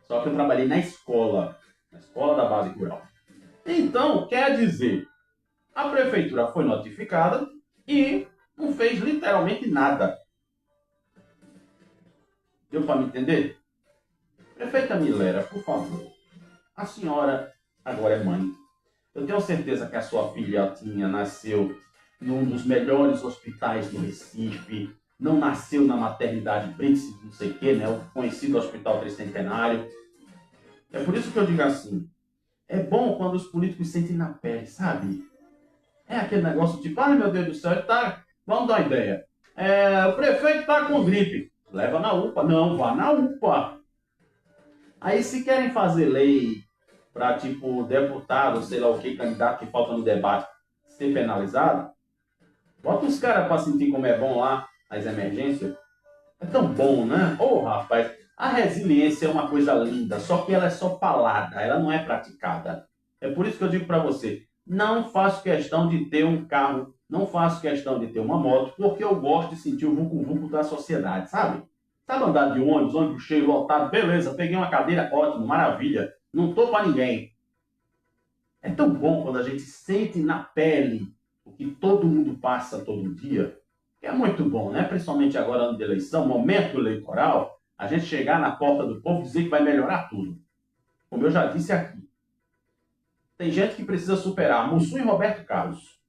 Só que eu trabalhei na escola da base rural. Então, quer dizer, a prefeitura foi notificada e não fez literalmente nada. Deu para me entender? Prefeita Milera, por favor, a senhora agora é mãe. Eu tenho certeza que a sua filhotinha nasceu num dos melhores hospitais do Recife, não nasceu na maternidade Príncipe, não sei o quê, né? O conhecido Hospital Tricentenário. É por isso que eu digo assim, é bom quando os políticos sentem na pele, sabe? É aquele negócio tipo, ai meu Deus do céu, vamos dar uma ideia. O prefeito está com gripe, leva na UPA. Não, vá na UPA. Aí se querem fazer lei para, tipo, deputado, sei lá o que, candidato que falta no debate, ser penalizado, bota os caras para sentir como é bom lá, as emergências. É tão bom, né? Ô, rapaz, a resiliência é uma coisa linda, só que ela é só falada, ela não é praticada. É por isso que eu digo para você, não faço questão de ter um carro, não faço questão de ter uma moto, porque eu gosto de sentir o vucu-vucu da sociedade, sabe? Sabe andar de ônibus cheio, lotado, beleza, peguei uma cadeira, ótimo, maravilha, não tô para ninguém. É tão bom quando a gente sente na pele o que todo mundo passa todo dia, que é muito bom, né? Principalmente agora, ano de eleição, momento eleitoral, a gente chegar na porta do povo e dizer que vai melhorar tudo. Como eu já disse aqui, tem gente que precisa superar Mussum e Roberto Carlos.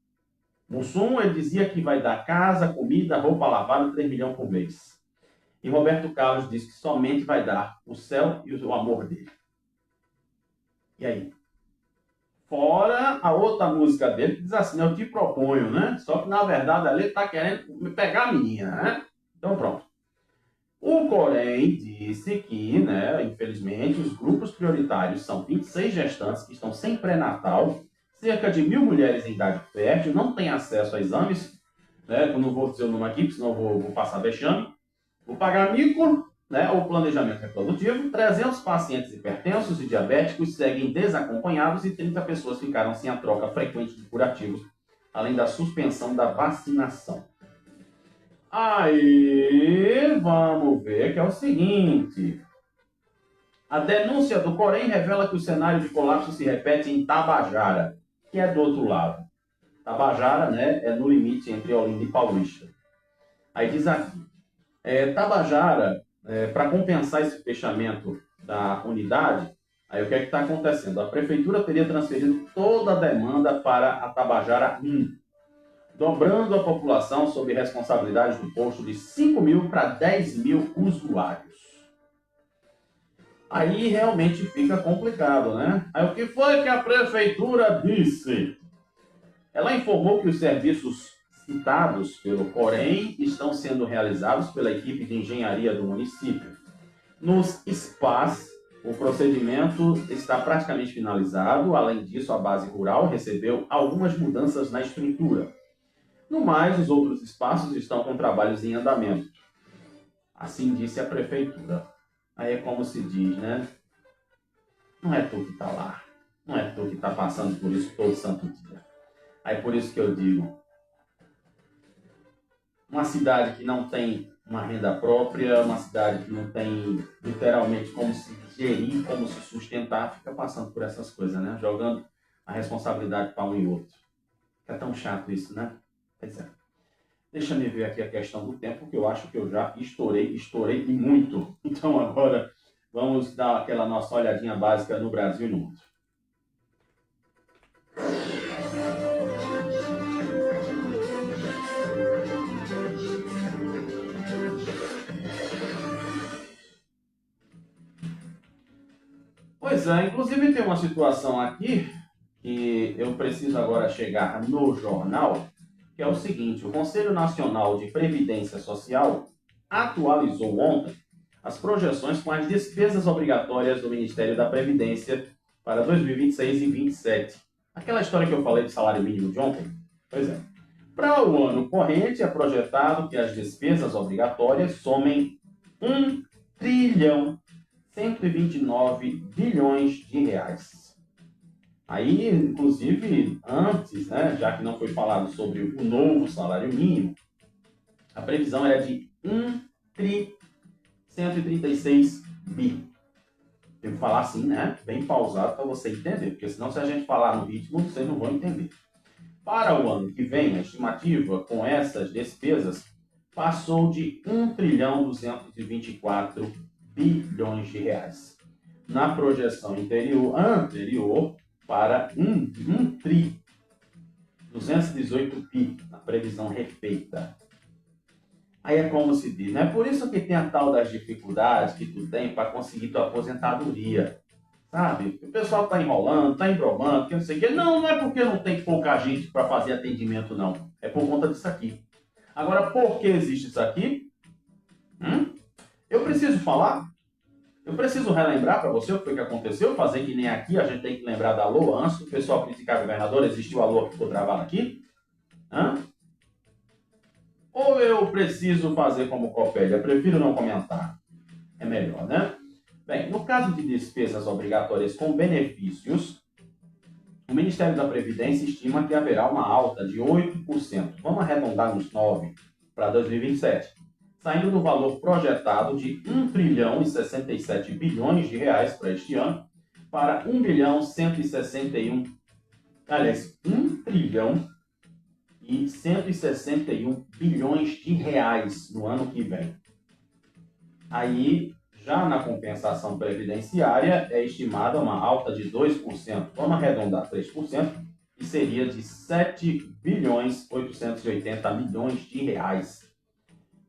Mussum, ele dizia que vai dar casa, comida, roupa lavada, 3 milhões por mês. E Roberto Carlos disse que somente vai dar o céu e o amor dele. E aí? Fora a outra música dele que diz assim, eu te proponho, né? Só que na verdade ali ele está querendo me pegar a menina, né? Então pronto. O Corém disse que, né, infelizmente, os grupos prioritários são 26 gestantes que estão sem pré-natal, cerca de 1.000 mulheres em idade fértil, não têm acesso a exames, né? Eu não vou dizer o nome aqui, senão eu vou passar vexame. Vou pagar mico, né, ou planejamento reprodutivo, 300 pacientes hipertensos e diabéticos seguem desacompanhados e 30 pessoas ficaram sem a troca frequente de curativos, além da suspensão da vacinação. Aí, vamos ver que é o seguinte. A denúncia do Corém revela que o cenário de colapso se repete em Tabajara, que é do outro lado. Tabajara, né, é no limite entre Olinda e Paulista. Aí diz aqui, Tabajara, para compensar esse fechamento da unidade, aí o que é que está acontecendo? A prefeitura teria transferido toda a demanda para a Tabajara 1, dobrando a população sob responsabilidade do posto de 5 mil para 10 mil usuários. Aí realmente fica complicado, né? Aí o que foi que a prefeitura disse? Ela informou que os serviços citados pelo Corém estão sendo realizados pela equipe de engenharia do município. Nos SPAs, o procedimento está praticamente finalizado. Além disso, a base rural recebeu algumas mudanças na estrutura. No mais, os outros espaços estão com trabalhos em andamento. Assim disse a prefeitura. Aí é como se diz, né? Não é tu que está lá. Não é tu que está passando por isso todo santo dia. Aí por isso que eu digo, uma cidade que não tem uma renda própria, uma cidade que não tem literalmente como se gerir, como se sustentar, fica passando por essas coisas, né? Jogando a responsabilidade para um e outro. É tão chato isso, né? Pois é. Deixa eu ver aqui a questão do tempo, que eu acho que eu já estourei e muito. Então agora vamos dar aquela nossa olhadinha básica no Brasil e no mundo. Pois é, inclusive tem uma situação aqui que eu preciso agora chegar no jornal, que é o seguinte: o Conselho Nacional de Previdência Social atualizou ontem as projeções com as despesas obrigatórias do Ministério da Previdência para 2026 e 2027. Aquela história que eu falei do salário mínimo de ontem? Pois é. Para o ano corrente, é projetado que as despesas obrigatórias somem 1 trilhão 129 bilhões de reais. Aí, inclusive, antes, né, já que não foi falado sobre o novo salário mínimo, a previsão era de 1 tri 136 bi. Tem que falar assim, né? Bem pausado para você entender, porque senão se a gente falar no ritmo, vocês não vão entender. Para o ano que vem, a estimativa com essas despesas passou de 1 trilhão 224 bilhões de reais. Na projeção anterior para 1 tri 218 bi, na previsão refeita. Aí é como se diz, né? Por isso que tem a tal das dificuldades que tu tem para conseguir tua aposentadoria. Sabe? O pessoal está enrolando, está embromando, que não sei o quê. Não, não é porque não tem pouca gente para fazer atendimento, não. É por conta disso aqui. Agora, por que existe isso aqui? Eu preciso falar? Eu preciso relembrar para você o que foi que aconteceu? Fazer que nem aqui, a gente tem que lembrar da LOA. Antes do pessoal criticar o governador, existiu a LOA que ficou travada aqui? Ou eu preciso fazer como Copélia? Prefiro não comentar. É melhor, né? Bem, no caso de despesas obrigatórias com benefícios, o Ministério da Previdência estima que haverá uma alta de 8%. Vamos arredondar nos 9% para 2027. Saindo do valor projetado de 1 trilhão e 67 bilhões de reais para este ano, para 1 bilhão 161, aliás, 1 trilhão e 161 bilhões de reais no ano que vem. Aí, já na compensação previdenciária, é estimada uma alta de 2%. Vamos arredondar 3%, e seria de 7 bilhões 880 milhões de reais.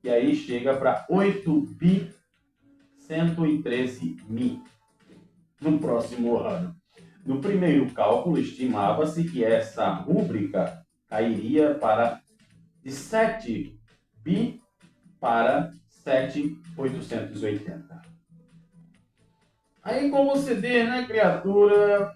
E aí chega para 8 bi 113 mil no próximo ano. No primeiro cálculo, estimava-se que essa rúbrica cairia de 7 bi para 7.880. Aí, como se diz, né, criatura?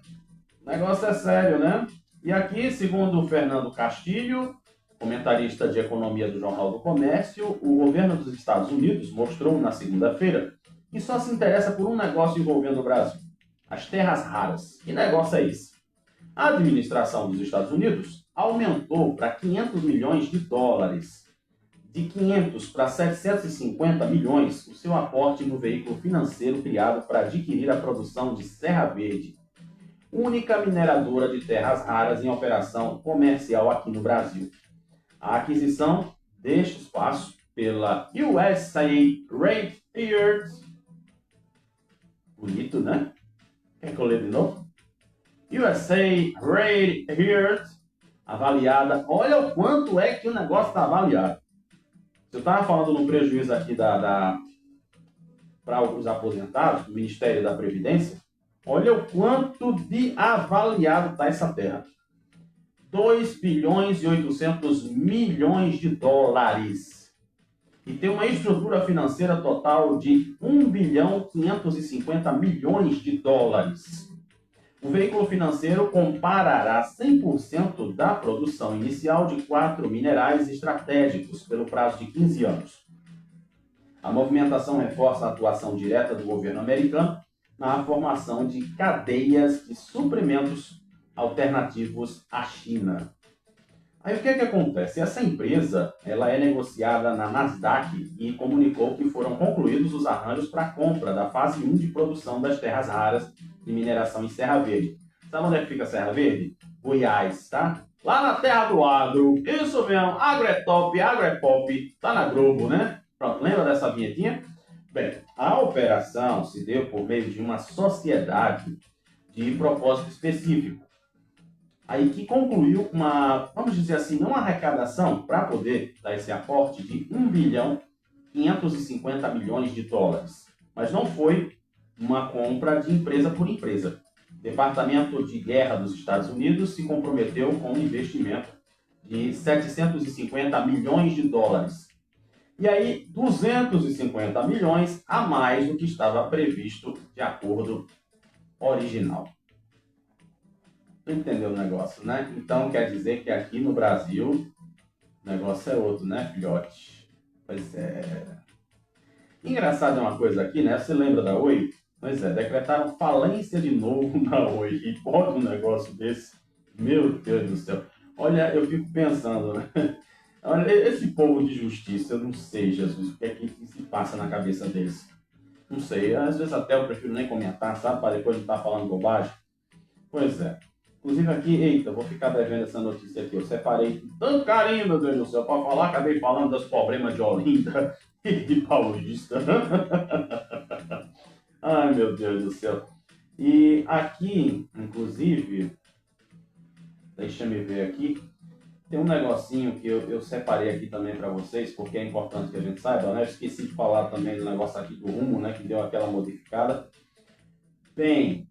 O negócio é sério, né? E aqui, segundo o Fernando Castilho, comentarista de economia do Jornal do Comércio, o governo dos Estados Unidos mostrou na segunda-feira que só se interessa por um negócio envolvendo o Brasil: as terras raras. Que negócio é esse? A administração dos Estados Unidos aumentou para 500 milhões de dólares, de 500 para 750 milhões, o seu aporte no veículo financeiro criado para adquirir a produção de Serra Verde, única mineradora de terras raras em operação comercial aqui no Brasil. A aquisição deste espaço pela USA Rare Earths, bonito, né? Quer que eu leia de novo? USA Rare Earths, avaliada, olha o quanto é que o negócio está avaliado. Eu estava falando no prejuízo aqui para os aposentados, do Ministério da Previdência. Olha o quanto de avaliado está essa terra. 2 bilhões e 800 milhões de dólares. E tem uma estrutura financeira total de 1 bilhão 550 milhões de dólares. O veículo financeiro comparará 100% da produção inicial de 4 minerais estratégicos pelo prazo de 15 anos. A movimentação reforça a atuação direta do governo americano na formação de cadeias de suprimentos alternativos à China. Aí o que acontece? Essa empresa ela é negociada na Nasdaq e comunicou que foram concluídos os arranjos para a compra da fase 1 de produção das terras raras de mineração em Serra Verde. Sabe onde é que fica Serra Verde? Goiás, tá? Lá na terra do agro. Isso mesmo, agro é top, agro é pop. Tá na Globo, né? Pronto, lembra dessa vinhetinha? Bem, a operação se deu por meio de uma sociedade de propósito específico. Aí que concluiu uma, vamos dizer assim, uma arrecadação para poder dar esse aporte de 1 bilhão 550 milhões de dólares. Mas não foi uma compra de empresa por empresa. O Departamento de Guerra dos Estados Unidos se comprometeu com um investimento de 750 milhões de dólares. E aí, 250 milhões a mais do que estava previsto de acordo original. Entendeu o negócio, né? Então quer dizer que aqui no Brasil o negócio é outro, né, filhote? Pois é. Engraçado é uma coisa aqui, né? Você lembra da Oi? Pois é, decretaram falência de novo na Oi. E pode um negócio desse? Meu Deus do céu. Olha, eu fico pensando, né? Olha, esse povo de justiça, eu não sei, Jesus, o que é que se passa na cabeça deles? Não sei, às vezes até eu prefiro nem comentar, sabe? Para depois não estar falando bobagem. Pois é. Inclusive aqui, eita, vou ficar devendo essa notícia aqui. Eu separei com tanto carinho, meu Deus do céu, para falar, acabei falando dos problemas de Olinda e de Paulista. Ai, meu Deus do céu. E aqui, inclusive, deixa eu ver aqui, tem um negocinho que eu separei aqui também para vocês, porque é importante que a gente saiba, né? Eu esqueci de falar também do negócio aqui do rumo, né? Que deu aquela modificada. Bem,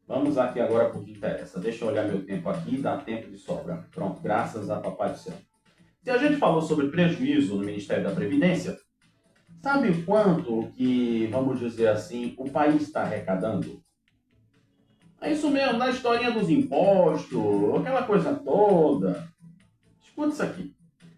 vamos aqui agora para o que interessa. Deixa eu olhar meu tempo aqui, dá tempo de sobra. Pronto, graças a Papai do Céu. Se a gente falou sobre prejuízo no Ministério da Previdência, sabe o quanto que, vamos dizer assim, o país está arrecadando? É isso mesmo, na historinha dos impostos, aquela coisa toda. Escuta isso aqui.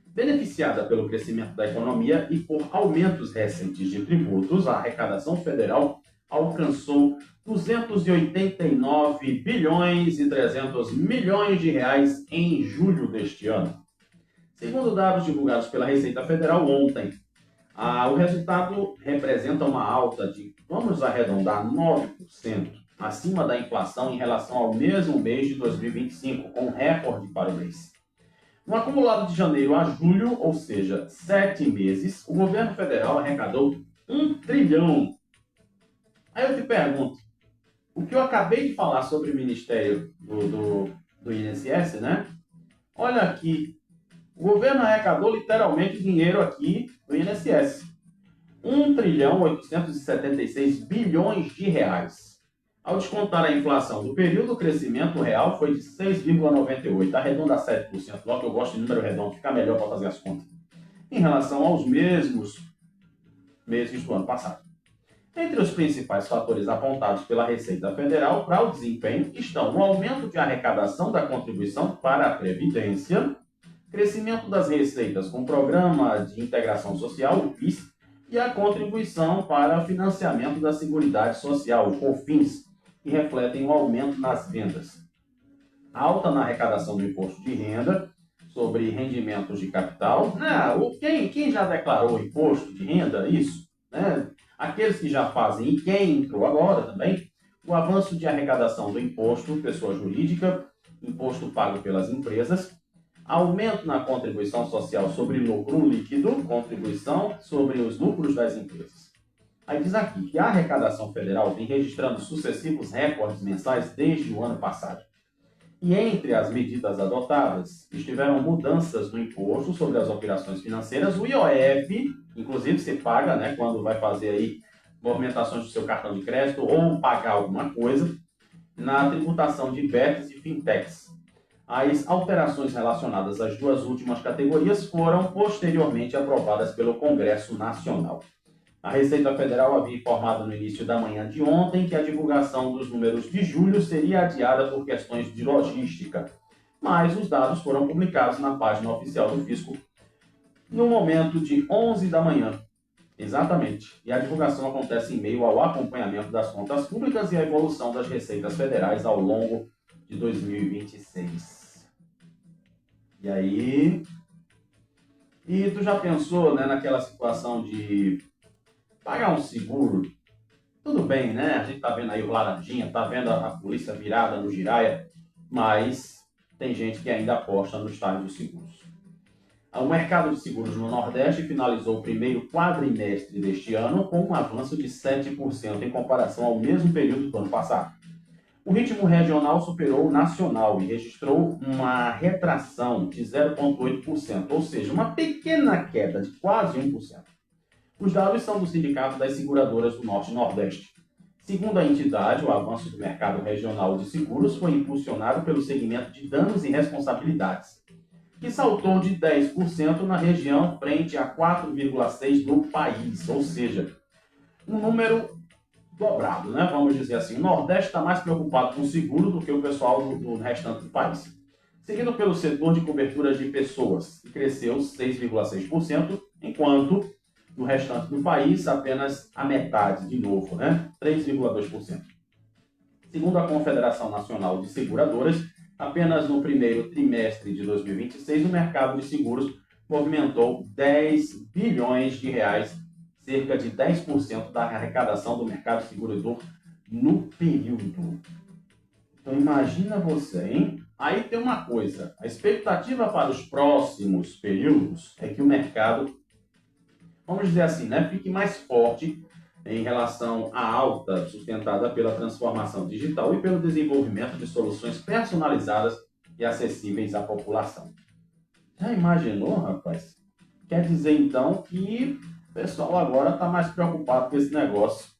Beneficiada pelo crescimento da economia e por aumentos recentes de tributos, a arrecadação federal alcançou 289 bilhões e 300 milhões de reais em julho deste ano. Segundo dados divulgados pela Receita Federal ontem, o resultado representa uma alta de, vamos arredondar, 9% acima da inflação em relação ao mesmo mês de 2025, com recorde para o mês. No acumulado de janeiro a julho, ou seja, 7 meses, o governo federal arrecadou 1 trilhão. Aí eu te pergunto, o que eu acabei de falar sobre o Ministério do INSS, né? Olha aqui, o governo arrecadou literalmente dinheiro aqui do INSS. 1 trilhão 876 bilhões de reais. Ao descontar a inflação do período, o crescimento real foi de 6,98%, arredonda a 7%, logo que eu gosto de número redondo, fica melhor para fazer as contas, em relação aos mesmos meses do ano passado. Entre os principais fatores apontados pela Receita Federal para o desempenho estão o aumento de arrecadação da contribuição para a Previdência, crescimento das receitas com o Programa de Integração Social, o PIS, e a contribuição para o financiamento da Seguridade Social, o COFINS, que refletem o aumento nas vendas. Alta na arrecadação do imposto de renda sobre rendimentos de capital. Quem já declarou imposto de renda, isso, né? Aqueles que já fazem e quem entrou agora também, o avanço de arrecadação do imposto pessoa jurídica, imposto pago pelas empresas, aumento na contribuição social sobre lucro líquido, contribuição sobre os lucros das empresas. Aí diz aqui que a arrecadação federal vem registrando sucessivos recordes mensais desde o ano passado. E entre as medidas adotadas, estiveram mudanças no imposto sobre as operações financeiras, o IOF, inclusive você paga, né, quando vai fazer aí movimentações do seu cartão de crédito ou pagar alguma coisa, na tributação de bets e fintechs. As alterações relacionadas às duas últimas categorias foram posteriormente aprovadas pelo Congresso Nacional. A Receita Federal havia informado no início da manhã de ontem que a divulgação dos números de julho seria adiada por questões de logística, mas os dados foram publicados na página oficial do Fisco no momento de 11 da manhã. Exatamente. E a divulgação acontece em meio ao acompanhamento das contas públicas e a evolução das receitas federais ao longo de 2026. E aí? E tu já pensou, né, naquela situação de pagar um seguro? Tudo bem, né? A gente tá vendo aí o Laranjinha, tá vendo a polícia virada no Giraia, mas tem gente que ainda aposta nos tais dos seguros. O mercado de seguros no Nordeste finalizou o primeiro quadrimestre deste ano com um avanço de 7% em comparação ao mesmo período do ano passado. O ritmo regional superou o nacional e registrou uma retração de 0,8%, ou seja, uma pequena queda de quase 1%. Os dados são do Sindicato das Seguradoras do Norte e Nordeste. Segundo a entidade, o avanço do mercado regional de seguros foi impulsionado pelo segmento de danos e responsabilidades, que saltou de 10% na região frente a 4,6% do país, ou seja, um número dobrado, né? Vamos dizer assim. O Nordeste está mais preocupado com o seguro do que o pessoal do restante do país. Seguindo pelo setor de coberturas de pessoas, que cresceu 6,6%, enquanto no restante do país apenas a metade, de novo, né? 3,2%. Segundo a Confederação Nacional de Seguradoras, apenas no primeiro trimestre de 2026, o mercado de seguros movimentou 10 bilhões de reais, cerca de 10% da arrecadação do mercado segurador no período. Então imagina você, hein? Aí tem uma coisa, a expectativa para os próximos períodos é que o mercado, vamos dizer assim, né, fique mais forte em relação à alta sustentada pela transformação digital e pelo desenvolvimento de soluções personalizadas e acessíveis à população. Já imaginou, rapaz? Quer dizer, então, que o pessoal agora está mais preocupado com esse negócio.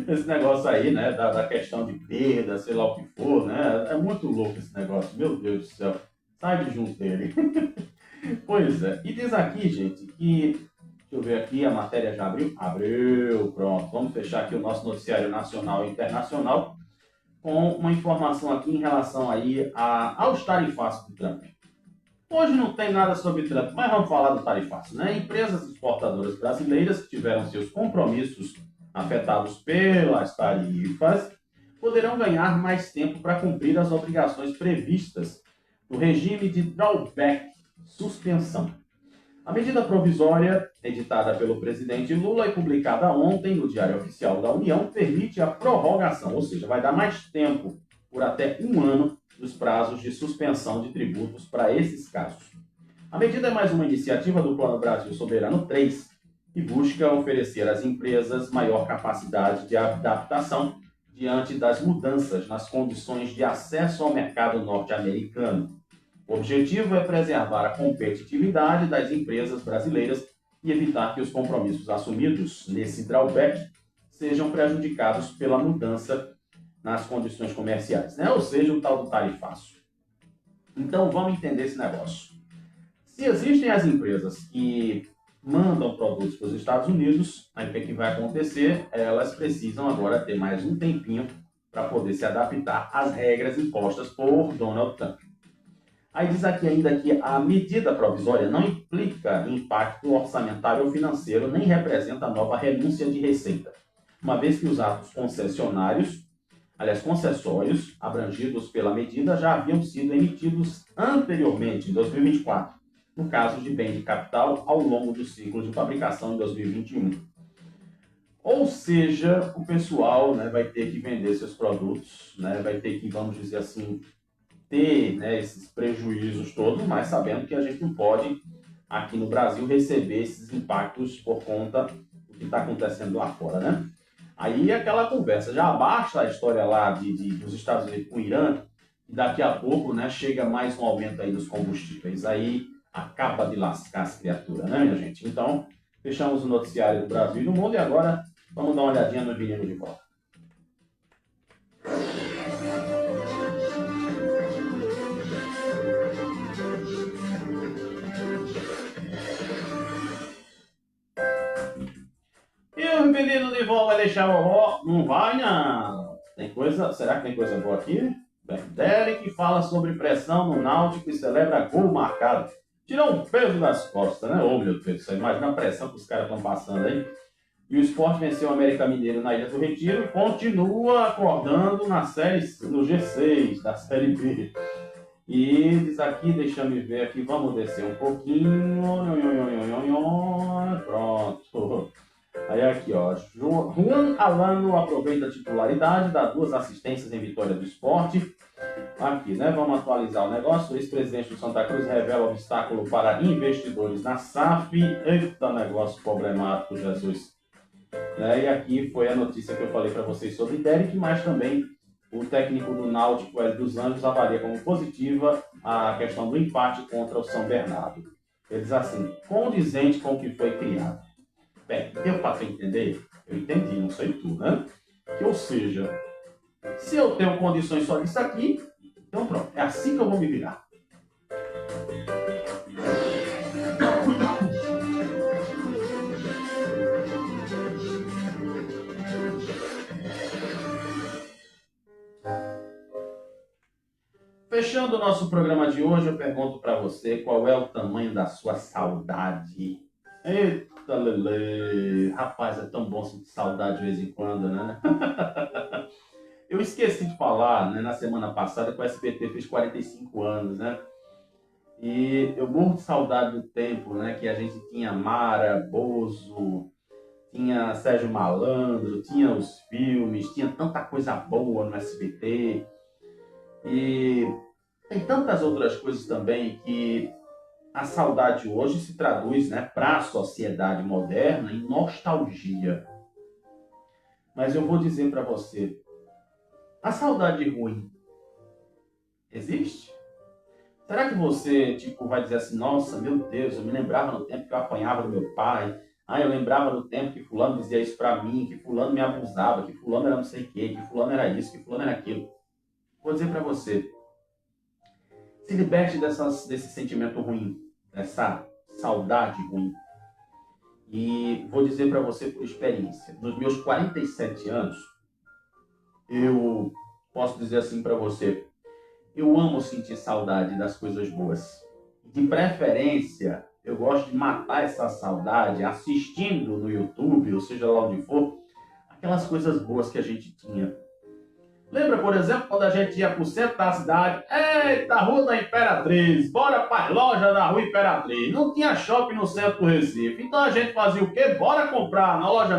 Esse negócio aí, né, da questão de perda, sei lá o que for, né? É muito louco esse negócio, meu Deus do céu. Sai de junto dele. Pois é. E diz aqui, gente, que... Deixa eu ver aqui, a matéria já abriu? Abriu, pronto. Vamos fechar aqui o nosso noticiário nacional e internacional com uma informação aqui em relação aí aos tarifaços do Trump. Hoje não tem nada sobre Trump, mas vamos falar do tarifaço, né? Empresas exportadoras brasileiras que tiveram seus compromissos afetados pelas tarifas poderão ganhar mais tempo para cumprir as obrigações previstas no regime de drawback, suspensão. A medida provisória, editada pelo presidente Lula e publicada ontem no Diário Oficial da União, permite a prorrogação, ou seja, vai dar mais tempo, por até 1 ano, dos prazos de suspensão de tributos para esses casos. A medida é mais uma iniciativa do Plano Brasil Soberano 3, que busca oferecer às empresas maior capacidade de adaptação diante das mudanças nas condições de acesso ao mercado norte-americano. O objetivo é preservar a competitividade das empresas brasileiras e evitar que os compromissos assumidos nesse drawback sejam prejudicados pela mudança nas condições comerciais, né? Ou seja, o tal do tarifaço. Então, vamos entender esse negócio. Se existem as empresas que mandam produtos para os Estados Unidos, aí o que vai acontecer? Elas precisam agora ter mais um tempinho para poder se adaptar às regras impostas por Donald Trump. Aí diz aqui ainda que a medida provisória não implica impacto orçamentário ou financeiro, nem representa nova renúncia de receita, uma vez que os atos concessórios abrangidos pela medida já haviam sido emitidos anteriormente, em 2024, no caso de bem de capital, ao longo do ciclo de fabricação em 2021. Ou seja, o pessoal, né, vai ter que vender seus produtos, né, vai ter que, vamos dizer assim, ter, né, esses prejuízos todos, mas sabendo que a gente não pode, aqui no Brasil, receber esses impactos por conta do que está acontecendo lá fora, né? Aí aquela conversa, já basta a história lá dos Estados Unidos com o Irã, e daqui a pouco, né, chega mais um aumento aí dos combustíveis, aí acaba de lascar as criaturas, né, minha gente? Então, fechamos o noticiário do Brasil e do mundo, e agora vamos dar uma olhadinha no vinil de volta. menino de vó vai deixar a vovó? Não vai, não. Tem coisa... Será que tem coisa boa aqui? Bem, Derek fala sobre pressão no Náutico e celebra gol marcado. Tirou um peso das costas, né? Ô, meu Deus, você imagina a pressão que os caras estão passando aí. E o Sport venceu o América Mineiro na Ilha do Retiro e continua acordando na série, no G6 da Série B. E diz aqui, deixa eu ver aqui, vamos descer um pouquinho. Pronto. Aí aqui, ó, Juan Alano aproveita a titularidade, dá 2 assistências em vitória do Sport. Aqui, né, vamos atualizar o negócio. O ex-presidente do Santa Cruz revela obstáculo para investidores na SAF. Eita, negócio problemático, Jesus. Né? E aqui foi a notícia que eu falei para vocês sobre Derek, mas também o técnico do Náutico, Hélio dos Anjos, avalia como positiva a questão do empate contra o São Bernardo. Ele diz assim, condizente com o que foi criado. Bem, deu para entender? Eu entendi, não sei tu, né? Que, ou seja, se eu tenho condições só disso aqui, então pronto, é assim que eu vou me virar. Fechando o nosso programa de hoje, eu pergunto para você qual é o tamanho da sua saudade. Eita, Lele! Rapaz, é tão bom sentir saudade de vez em quando, né? Eu esqueci de falar, né, na semana passada que o SBT fez 45 anos, né? E eu morro de saudade do tempo, né, que a gente tinha Mara, Bozo, tinha Sérgio Malandro, tinha os filmes, tinha tanta coisa boa no SBT. E tem tantas outras coisas também que a saudade hoje se traduz, né, para a sociedade moderna em nostalgia. Mas eu vou dizer para você, a saudade ruim existe? Será que você vai dizer assim, nossa, meu Deus, eu me lembrava no tempo que eu apanhava do meu pai, eu lembrava do tempo que fulano dizia isso para mim, que fulano me abusava, que fulano era não sei o quê, que fulano era isso, que fulano era aquilo. Vou dizer para você, se liberte desse sentimento ruim, dessa saudade ruim. E vou dizer para você por experiência, nos meus 47 anos, eu posso dizer assim para você, eu amo sentir saudade das coisas boas. De preferência, eu gosto de matar essa saudade assistindo no YouTube, ou seja lá onde for, aquelas coisas boas que a gente tinha. Lembra, por exemplo, quando a gente ia para o centro da cidade? Eita, Rua da Imperatriz, bora para as lojas da Rua Imperatriz. Não tinha shopping no centro do Recife. Então a gente fazia o quê? Bora comprar na loja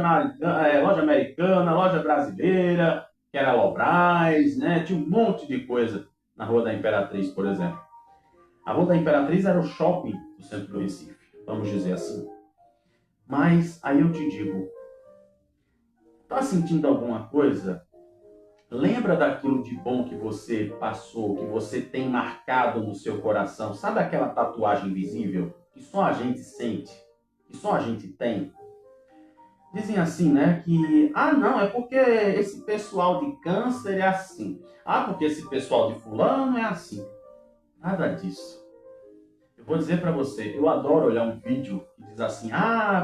americana, loja brasileira, que era Lobras, né? Tinha um monte de coisa na Rua da Imperatriz, por exemplo. A Rua da Imperatriz era o shopping do centro do Recife, vamos dizer assim. Mas aí eu te digo, tá sentindo alguma coisa? Lembra daquilo de bom que você passou, que você tem marcado no seu coração? Sabe aquela tatuagem invisível que só a gente sente, que só a gente tem? Dizem assim, né, que, não, é porque esse pessoal de câncer é assim. Porque esse pessoal de fulano é assim. Nada disso. Eu vou dizer para você, eu adoro olhar um vídeo que diz assim,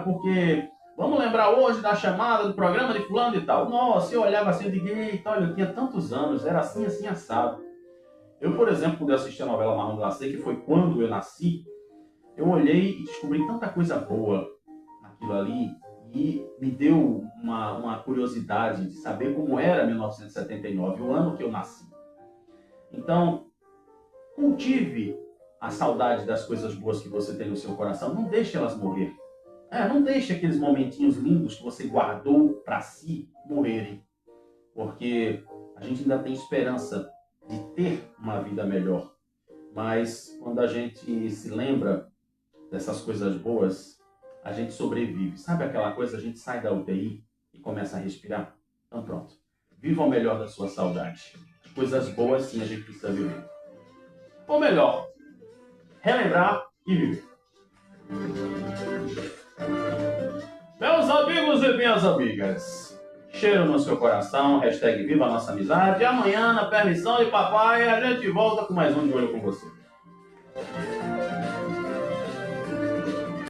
porque... Vamos lembrar hoje da chamada do programa de fulano e tal. Nossa, eu olhava assim e digo, eita, olha, eu tinha tantos anos, era assim, assim, assado. Eu, por exemplo, quando eu assisti a novela Marrom Glacê, que foi quando eu nasci, eu olhei e descobri tanta coisa boa naquilo ali e me deu uma curiosidade de saber como era 1979, o ano que eu nasci. Então, cultive a saudade das coisas boas que você tem no seu coração, não deixe elas morrer. Não deixe aqueles momentinhos lindos que você guardou para si morrerem. Porque a gente ainda tem esperança de ter uma vida melhor. Mas quando a gente se lembra dessas coisas boas, a gente sobrevive. Sabe aquela coisa, a gente sai da UTI e começa a respirar? Então pronto. Viva o melhor da sua saudade. Coisas boas sim a gente precisa viver. Ou melhor, relembrar e viver. Meus amigos e minhas amigas, cheiro no seu coração, #viva a nossa amizade. E amanhã, na permissão de papai, a gente volta com mais um De Olho com você.